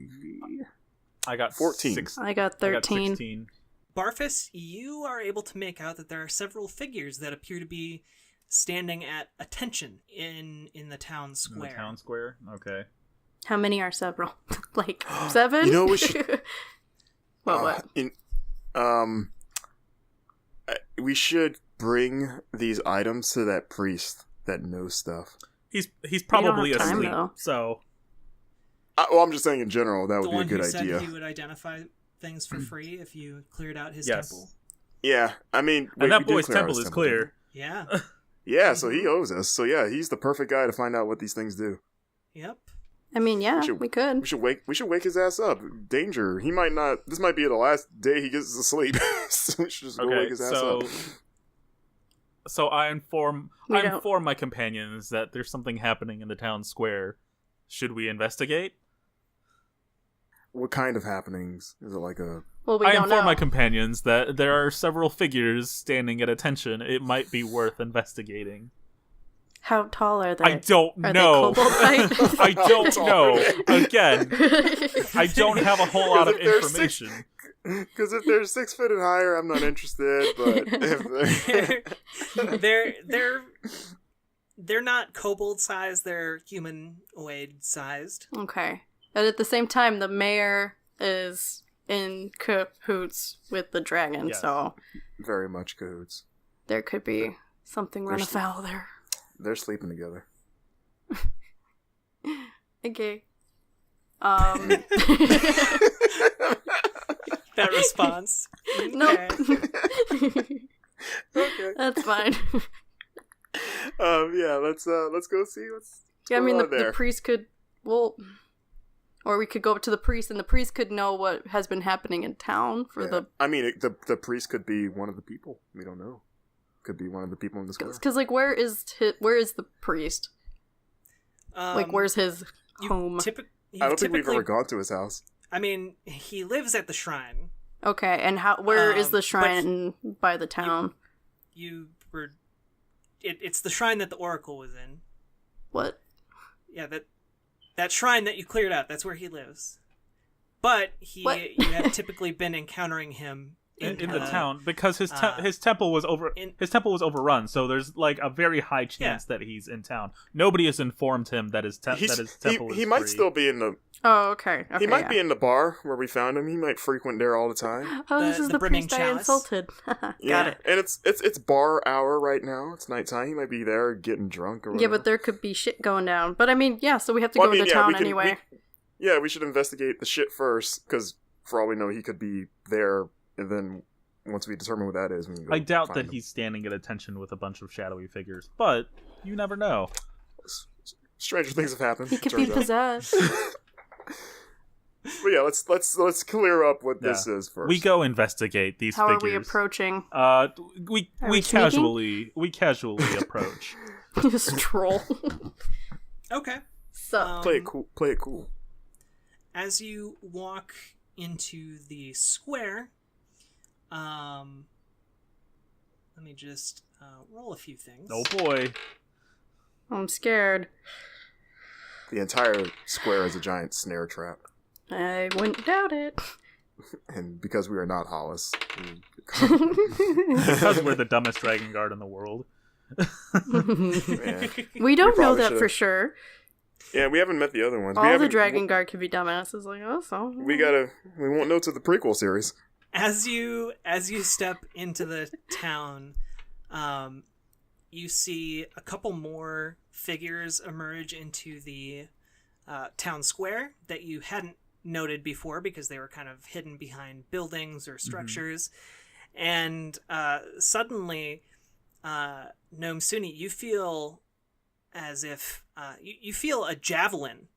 I got 14. I got 13. I got 16. Barfus, you are able to make out that there are several figures that appear to be standing at attention in the town In square. the town square? Okay. How many are several? Like 7? You know, we should. What? We should bring these items to that priest that knows stuff. He's don't probably have time, asleep, though. so... Well, I'm just saying in general, that The would be a one good who said idea. he would identify things for free if you cleared out his Yes. temple. Yeah, I mean, And that we did boy's clear out temple his is clear. Yeah. Yeah, so he owes us. So yeah, he's the perfect guy to find out what these things do. Yep. I mean, yeah, we could. We should wake his ass up. Danger. He might not. This might be the last day he gets to sleep. So we should just go wake his ass up. So I inform my companions that there's something happening in the town square. Should we investigate? What kind of happenings? Is it like a... Well, I inform my companions that there are several figures standing at attention. It might be worth investigating. How tall are they? I don't know. I don't know. Again, I don't have a whole lot of information. Because if they're 6 foot and higher, I'm not interested. But if they're not kobold sized; they're humanoid sized. Okay, but at the same time, the mayor is in cahoots with the dragon, so very much cahoots. There could be something run afoul there. They're sleeping together. Okay. That response. Nope. Okay. That's fine. Yeah, let's go see what's I mean, going on there. The priest could, or we could go up to the priest, and the priest could know what has been happening in town for the... I mean, the priest could be one of the people. We don't know. Could be one of the people in the square. Because, like, where is the priest? Where's his home? I don't think we've ever gone to his house. I mean, he lives at the shrine. Okay, and where is the shrine by the town? It's the shrine that the oracle was in. What? Yeah, that shrine that you cleared out, that's where he lives. But you have typically been encountering him in the town because his temple was overrun, so there's like a very high chance that he's in town. Nobody has informed him that his temple is he might free. still be in the... Oh, okay. He might be in the bar where we found him. He might frequent there all the time. Oh, this is the priest I insulted. Got it. And it's bar hour right now. It's nighttime. He might be there getting drunk or whatever. Yeah, but there could be shit going down. But I mean, so we have to go into town anyway. We should investigate the shit first, because for all we know, he could be there, and then once we determine what that is, we can go I doubt that him. He's standing at attention with a bunch of shadowy figures, but you never know. Stranger things have happened. He could be possessed. But yeah, let's clear up what this is first. We go investigate these How figures. How are we approaching? We casually approach. Just troll. Okay. So play it cool. As you walk into the square, let me just roll a few things. Oh boy. I'm scared. The entire square is a giant snare trap. I wouldn't doubt it. And because we are not Hollis, because we're the dumbest Dragonguard in the world. We don't know that for sure. Yeah, we haven't met the other ones. All the Dragonguard could be dumbasses. Like, so we won't know to the prequel series. As you step into the town, you see a couple more figures emerge into the town square that you hadn't noted before because they were kind of hidden behind buildings or structures. Mm-hmm. And suddenly, Gnome Suni, you feel as if you feel a javelin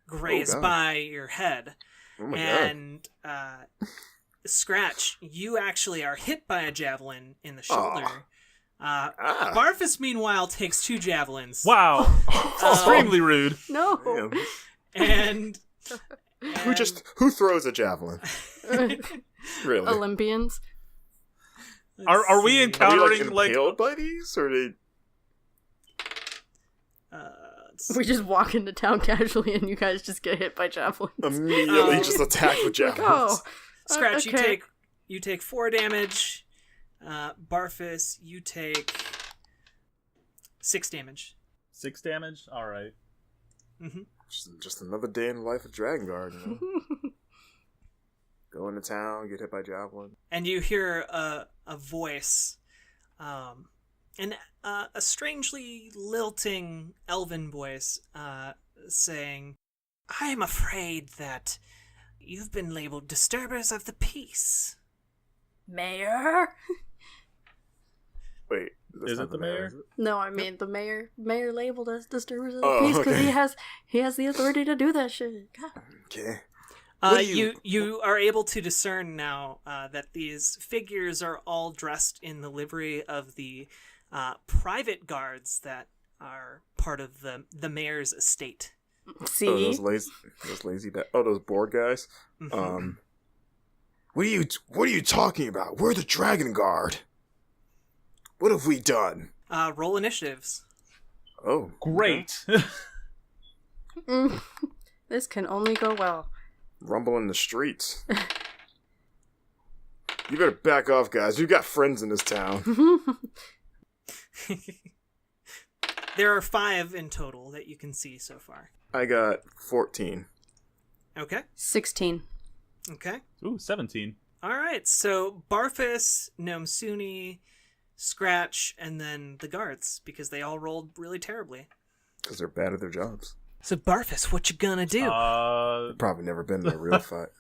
graze by your head. Oh my and Scratch, you actually are hit by a javelin in the shoulder. Barfus, meanwhile, takes 2 javelins. Wow. Extremely rude. No. And who throws a javelin? Really? Olympians. Are we encountering like impaled by these, or they? We just walk into town casually, and you guys just get hit by javelins. Immediately, just attack with javelins. Scratch, okay. you take 4 damage. Barfus, you take 6 damage. 6 damage? Alright. Mm-hmm. Just another day in the life of Dragonguard, you know? Go into town, get hit by javelin. And you hear a voice, and a strangely lilting elven voice, saying, "I am afraid that you've been labeled disturbers of the peace." Mayor? Wait, Is it the mayor? No, I mean the mayor labeled as disturbers of the peace because he has the authority to do that shit. God. Okay. You are able to discern now that these figures are all dressed in the livery of the private guards that are part of the mayor's estate. See, those lazy those bored guys. Mm-hmm. What are you talking about? We're the Dragonguard. What have we done? Roll initiatives. Oh, great! This can only go well. Rumble in the streets. You better back off, guys. We've got friends in this town. There are 5 in total that you can see so far. I got 14. Okay. 16. Okay. Ooh, 17. All right. So Barfus, Nomsuni, Scratch, and then the guards, because they all rolled really terribly. Because they're bad at their jobs. So Barfus, what you gonna do? They've probably never been in a real fight.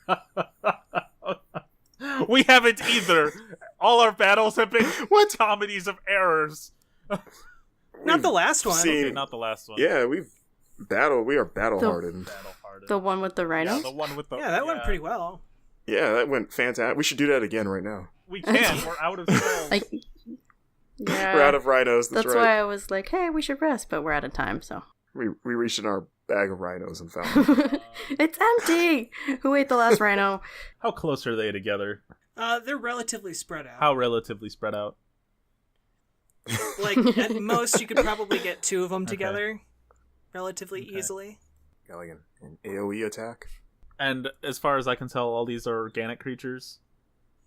We haven't either. All our battles have been comedies of errors. Not the last one. Okay, not the last one. Yeah, we are battle-hardened. The one with the rhinos? Yeah, the one with the... Yeah, that went pretty well. Yeah, that went fantastic. We should do that again right now. We can. We're out of spells. Yeah. We're out of rhinos, that's right. Why I was like, hey, we should rest, but we're out of time, so... We reached in our bag of rhinos and found them. It's empty! Who ate the last rhino? How close are they together? They're relatively spread out. How relatively spread out? Like, at most, you could probably get 2 of them together relatively easily. Got like an AoE attack. And as far as I can tell, all these are organic creatures?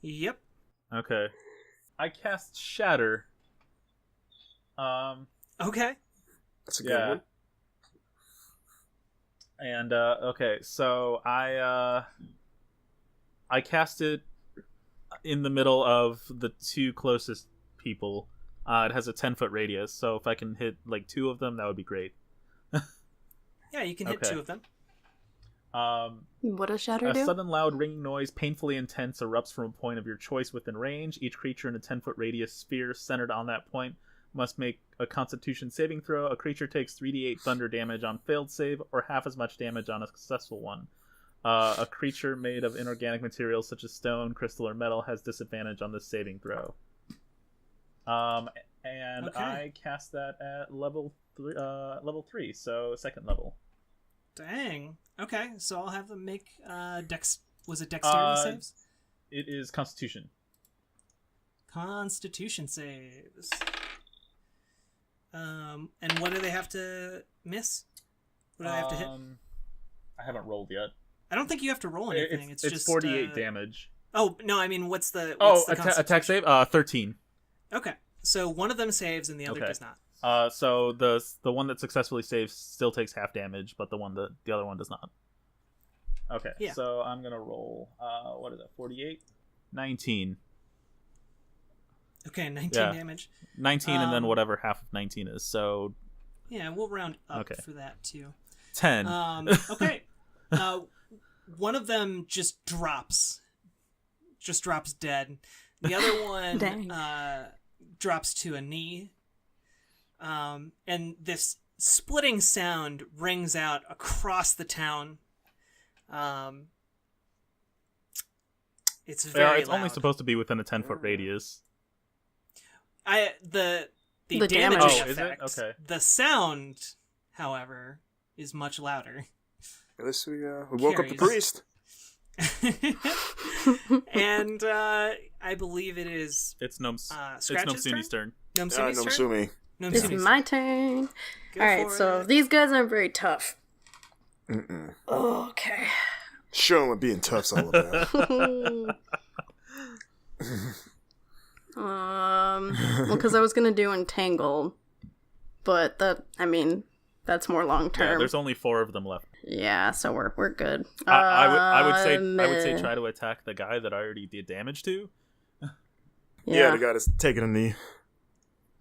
Yep. Okay. I cast Shatter. Okay. That's a good one. And, okay, so I cast it in the middle of the 2 closest people. It has a 10-foot radius, so if I can hit, like, 2 of them, that would be great. Yeah, you can hit 2 of them. What does Shatter do? A sudden loud ringing noise, painfully intense, erupts from a point of your choice within range. Each creature in a 10-foot radius sphere centered on that point must make a Constitution saving throw. A creature takes 3d8 thunder damage on failed save, or half as much damage on a successful one. A creature made of inorganic materials such as stone, crystal, or metal has disadvantage on this saving throw. And I cast that at level 3, so 2nd level. Dang. Okay, so I'll have them make was it dexterity saves? It is Constitution. Constitution saves. And what do they have to miss? What do they have to hit? I haven't rolled yet. I don't think you have to roll anything. It's just 48 damage. Oh no, I mean, what's the attack save? 13. Okay, so one of them saves and the other does not. So the one that successfully saves still takes half damage, but the other one does not. Okay, yeah. So I'm gonna roll. What is that? 48, 19. Okay, 19 damage. 19, and then whatever half of 19 is. So yeah, we'll round up for that too. 10. Okay. One of them just drops dead. The other one drops to a knee. And this splitting sound rings out across the town. It's very it's only supposed to be within a 10-foot radius. The damage effect. Is it? Okay. The sound, however, is much louder. At least we woke up the priest. And I believe it is. It's Nomsuni's turn. Nomsuni's turn. It's my turn. Alright, so these guys aren't very tough. Okay. Show them what being tough's all about. Well, because I was gonna do Entangled, but that's more long term. Yeah, there's only 4 of them left. Yeah, so we're good. I would say try to attack the guy that I already did damage to. Yeah, the guy that's taking a knee.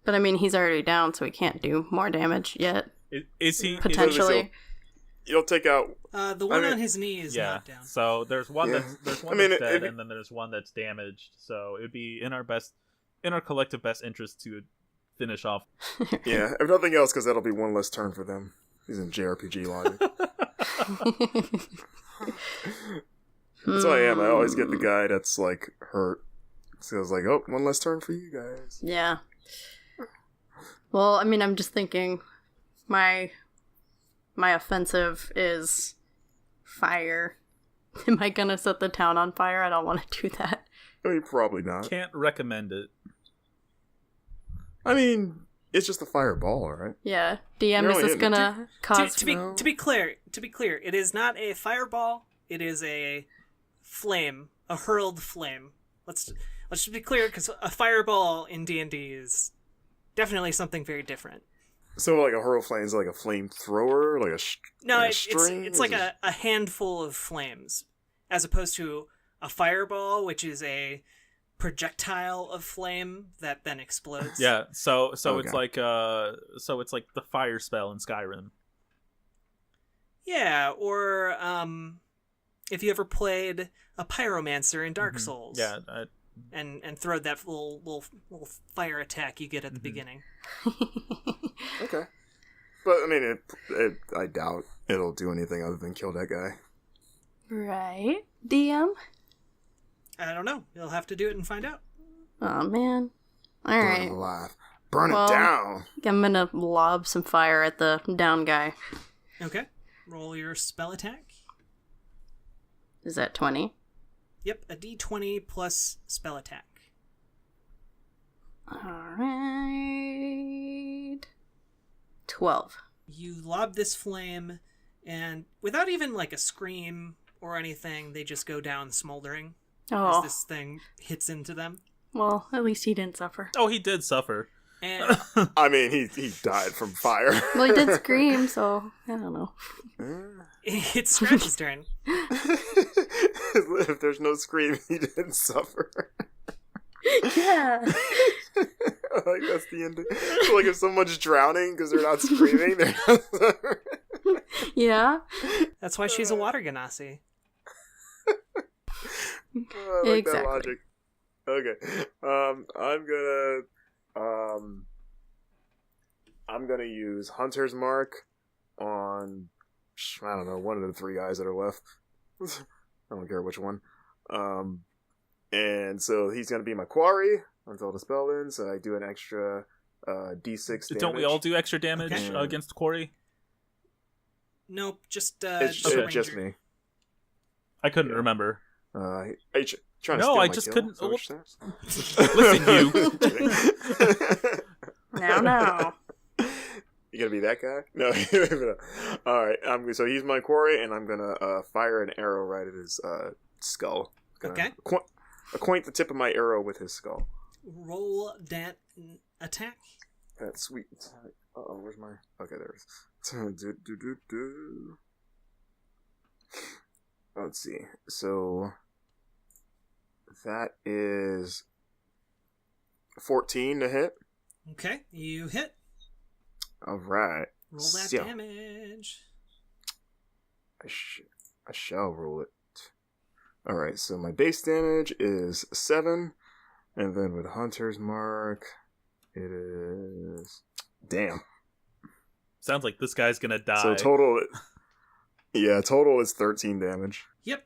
But I mean, he's already down, so he can't do more damage yet. Is he potentially? You'll take out the one on his knee is not down. So there's one that's dead, and then there's one that's damaged. So it would be in our collective best interest to finish off. Yeah, if nothing else, because that'll be one less turn for them. He's in JRPG logic. That's how I am. I always get the guy that's like hurt. So I was like, oh, one less turn for you guys. Yeah. Well, I mean, I'm just thinking my offensive is fire. Am I gonna set the town on fire? I don't want to do that. I mean, probably not. Can't recommend it. I mean, it's just a fireball, right? Yeah. DM, is this gonna cause... To be clear, it is not a fireball. It is a flame, a hurled flame. Let's just be clear, because a fireball in D&D is definitely something very different. So, like, a hurl flame is like a flamethrower? Like a string? It's like a handful of flames, as opposed to a fireball, which is a projectile of flame that then explodes. Yeah, so okay. It's like the fire spell in Skyrim. Yeah, or if you ever played a pyromancer in Dark Souls. Yeah, and throw that little fire attack you get at the beginning. Okay. But, I mean, I doubt it'll do anything other than kill that guy. Right. DM? I don't know. You'll have to do it and find out. Oh, man. All right. Burn him alive. Burn it down. I'm gonna lob some fire at the down guy. Okay. Roll your spell attack. Is that 20? Yep, a d20 plus spell attack. Alright. 12. You lob this flame, and without even like a scream or anything, they just go down smoldering as this thing hits into them. Well, at least he didn't suffer. Oh, he did suffer. And I mean, he died from fire. Well, he did scream, so I don't know. It's Scratch's turn. If there's no scream, he didn't suffer. Yeah. Like, that's the ending. So, like, if someone's drowning because they're not screaming, they're not suffering. Yeah. That's why she's a water genasi. I like that logic. Okay. I'm gonna use Hunter's Mark on, I don't know, one of the three guys that are left. I don't care which one. And so he's gonna be my quarry until the spell ends. So I do an extra d6 damage. Don't we all do extra damage against quarry? Nope, just it's just me. I couldn't remember. Are you trying to no, steal I my just kill? couldn't. Listen, you. No. You gonna be that guy? No. All right. So he's my quarry, and I'm gonna fire an arrow right at his skull. Okay. Acquaint the tip of my arrow with his skull. Roll that attack. That's sweet. Oh, where's my? Okay, there it is. Let's see. So that is 14 to hit. Okay, you hit. All right. Roll that damage. I shall roll it. All right. So my base damage is 7, and then with Hunter's Mark, it is. Damn. Sounds like this guy's gonna die. So total is 13 damage. Yep.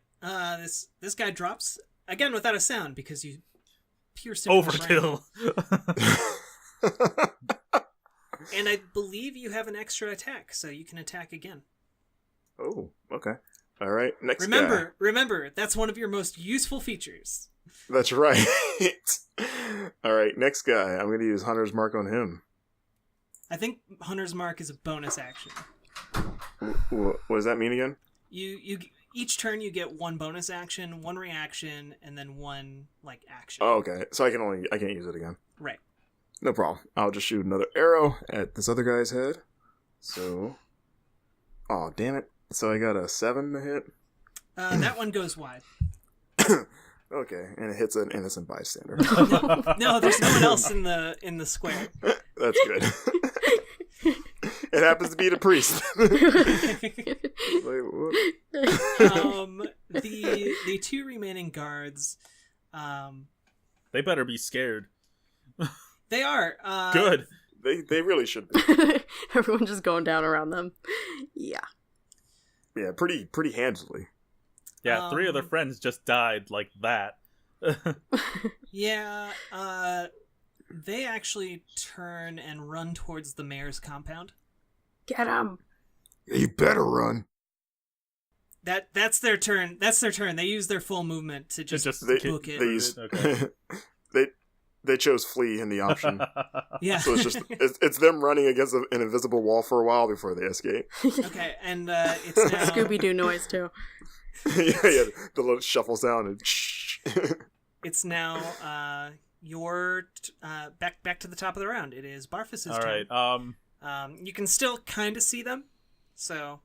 This guy drops again without a sound because you pierced him. Overkill. And I believe you have an extra attack, so you can attack again. Oh, okay. All right. Next Remember, that's one of your most useful features. That's right. All right, next guy. I'm going to use Hunter's Mark on him. I think Hunter's Mark is a bonus action. What does that mean again? You each turn you get one bonus action, one reaction, and then one action. Oh, okay. So I can't use it again. Right. No problem. I'll just shoot another arrow at this other guy's head. So, oh damn it! So I got a 7 to hit. That one goes wide. Okay, and it hits an innocent bystander. No, there's no one else in the square. That's good. It happens to be the priest. The two remaining guards. They better be scared. They are. Good. They really should be. Everyone just going down around them. Yeah. Yeah, pretty handily. Yeah, 3 of their friends just died like that. Yeah, they actually turn and run towards the mayor's compound. Get him! You better run. That's their turn. They use their full movement to just book it. They chose flee in the option. Yeah. So it's them running against an invisible wall for a while before they escape. Okay, and it's now Scooby-Doo noise too. yeah, the little shuffle sound and shh. It's now your back to the top of the round. It is Barfus's turn. All right. You can still kind of see them, so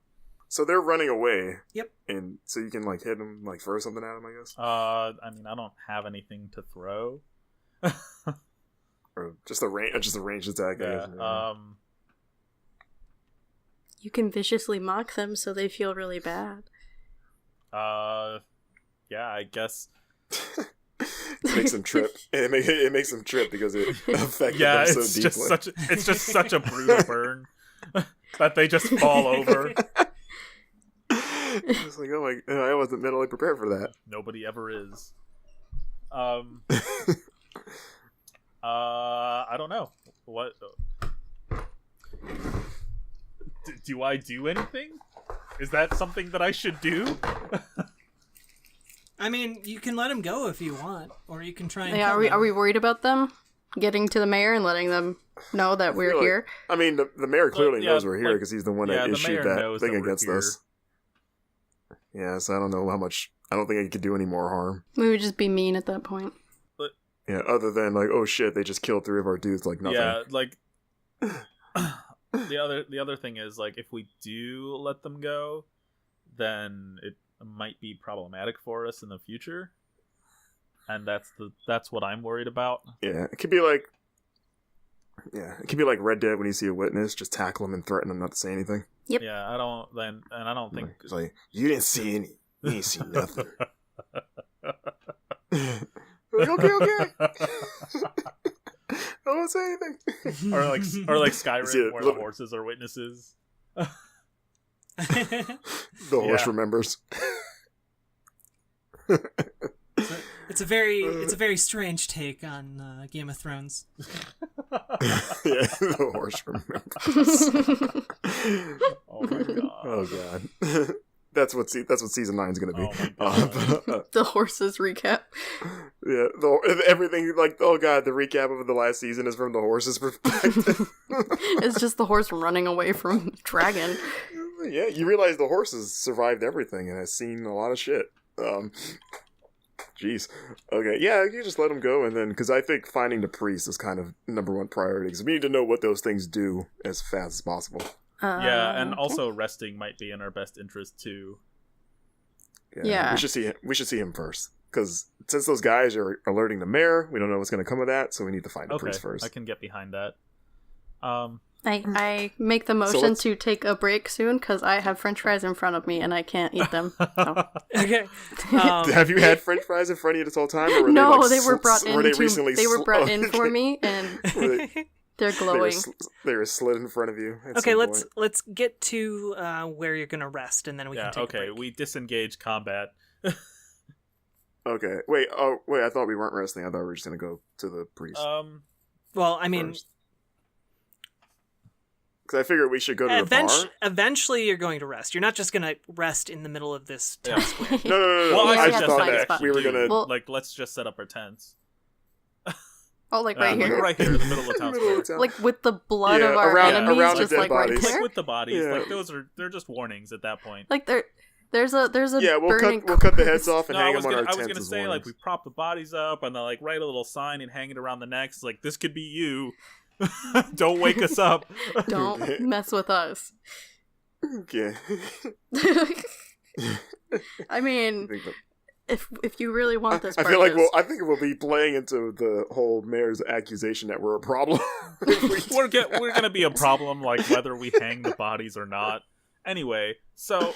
they're running away. Yep. And so you can like hit them, like throw something at them, I guess. I mean, I don't have anything to throw. Or just a range attack. Yeah. You can viciously mock them so they feel really bad. Yeah, I guess. It makes them trip. It makes them trip because it affected them so deeply. It's just such a brutal burn that they just fall over. It's like, oh my, I wasn't mentally prepared for that. Nobody ever is. I don't know. What? Do I do anything? Is that something that I should do? I mean, you can let him go if you want, or you can try and. Yeah, are we worried about them getting to the mayor and letting them know that we're here? I mean, the mayor clearly knows we're here because he's the one that issued that thing against us. Yeah, so I don't know how much. I don't think I could do any more harm. We would just be mean at that point. Yeah, other than like, oh shit, they just killed 3 of our dudes, like nothing. Yeah, like the other thing is like if we do let them go, then it might be problematic for us in the future, and that's what I'm worried about. Yeah, it could be like Red Dead when you see a witness, just tackle them and threaten them not to say anything. Yep. Yeah, I don't think it's like you didn't see any, you didn't see nothing. Like, okay. I won't say anything. or like Skyrim, where the horses are witnesses. The horse remembers. It's a very strange take on Game of Thrones. Yeah, the horse remembers. Oh my god. Oh god. That's what season 9 is going to be. Oh the horses recap. Yeah, everything like, oh god, the recap of the last season is from the horse's perspective. It's just the horse running away from dragon. Yeah, you realize the horse has survived everything and has seen a lot of shit. Jeez. Okay, yeah, you just let him go, and then, because I think finding the priest is kind of #1 priority, because we need to know what those things do as fast as possible. Yeah, and also resting might be in our best interest too. Yeah. We should see him first, because since those guys are alerting the mayor, we don't know what's going to come of that, so we need to find the priest first. I can get behind that. I make the motion to take a break soon because I have French fries in front of me and I can't eat them. So. Okay. Have you had French fries in front of you this whole time? Or were no, they were brought in. They were brought in for me, and they're glowing. They were slid in front of you. Okay, let's get to where you're gonna rest, and then we can take a break. We disengage combat. Okay. Wait. Oh, wait. I thought we weren't resting. I thought we were just gonna go to the priest. Well, I mean. First. Because I figured we should go to the bar. Eventually, you're going to rest. You're not just going to rest in the middle of this town square. No. Well, I just thought that we were going to... Like, let's just set up our tents. Oh, like right here? Right here in the middle of town square. Like with the blood of our enemies, around just like right bodies. there? Like with the bodies. Yeah. Like, they're just warnings at that point. Like, there's a yeah, we'll burning cut the heads off and hang them on our tents. I was going to say, like, we prop the bodies up and then, like, write a little sign and hang it around the necks. Like, this could be you. Don't wake us up. Don't mess with us. Okay. I mean, if you really want this, I feel like I think we'll be playing into the whole mayor's accusation that we're a problem. We're gonna be a problem, like whether we hang the bodies or not. Anyway, so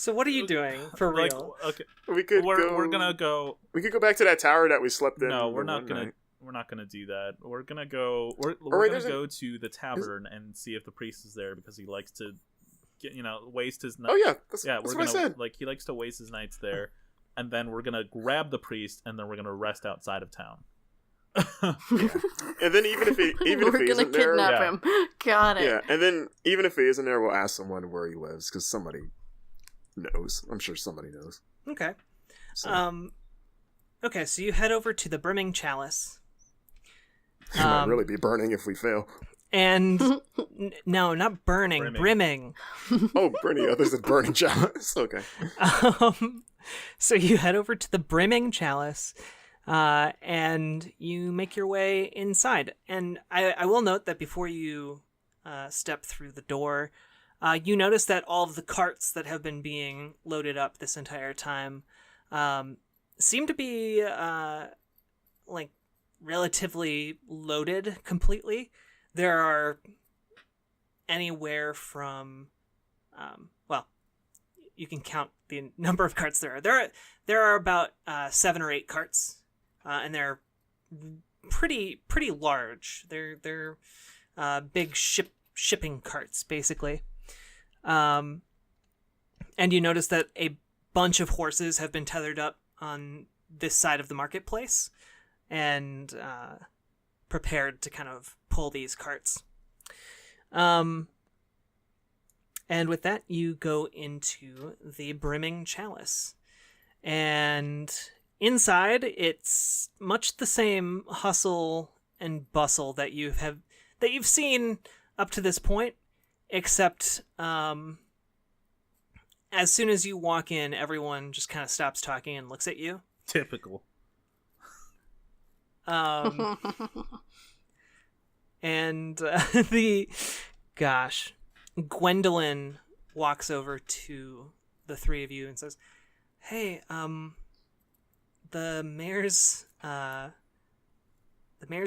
what are you doing for real? Okay, we're gonna go. We could go back to that tower that we slept in. No, we're not gonna. Night. we're not gonna do that. We're gonna go. We're gonna go to the tavern and see if the priest is there because he likes to waste his night. Oh yeah, that's what I said. Like he likes to waste his nights there, and then we're gonna grab the priest, and then we're gonna rest outside of town. And then even if he isn't there, we're gonna kidnap him. Got it. Yeah, and then even if he isn't there, we'll ask someone where he lives because somebody knows. I'm sure somebody knows. Okay. So. Okay, so you head over to the Brimming Chalice. It might really be burning if we fail. And no, not burning, brimming. Oh, burning! I thought you said burning chalice. Okay. So you head over to the Brimming Chalice, and you make your way inside. And I will note that before you step through the door, you notice that all of the carts that have been being loaded up this entire time seem to be relatively loaded completely. There are anywhere from, you can count the number of carts there are. There are about 7 or 8 carts, and they're pretty large. They're big shipping carts, basically. And you notice that a bunch of horses have been tethered up on this side of the marketplace, and prepared to kind of pull these carts. And with that, you go into the Brimming Chalice. And inside, it's much the same hustle and bustle that you've seen up to this point, except as soon as you walk in, everyone just kind of stops talking and looks at you. Typical. And Gwendolyn walks over to the three of you and says, "Hey, the mayor's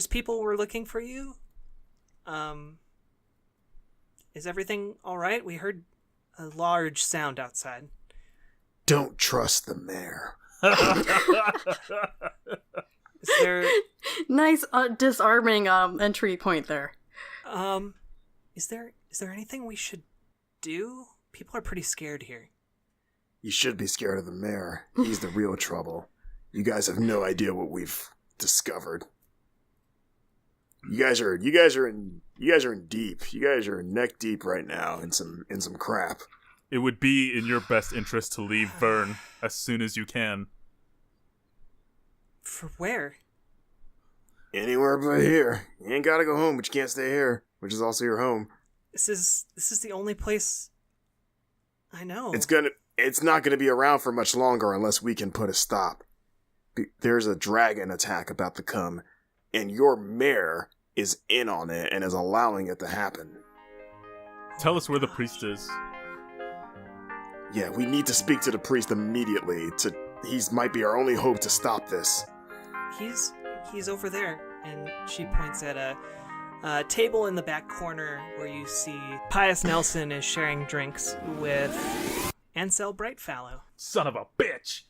people were looking for you. Is everything all right? We heard a large sound outside." Don't trust the mayor. Is there nice disarming entry point there? Is there anything we should do? People are pretty scared here. You should be scared of the mayor. He's the real trouble. You guys have no idea what we've discovered. You guys are in deep. You guys are neck deep right now in some crap. It would be in your best interest to leave Vern as soon as you can. For where? Anywhere but here. You ain't gotta go home, but you can't stay here, which is also your home. This is the only place I know. It's not gonna be around for much longer unless we can put a stop. There's a dragon attack about to come, and your mayor is in on it and is allowing it to happen. Tell us where the priest is. Yeah, we need to speak to the priest immediately. He might be our only hope to stop this. He's over there, and she points at a table in the back corner where you see Pius Nelson is sharing drinks with Ansel Brightfallow. Son of a bitch!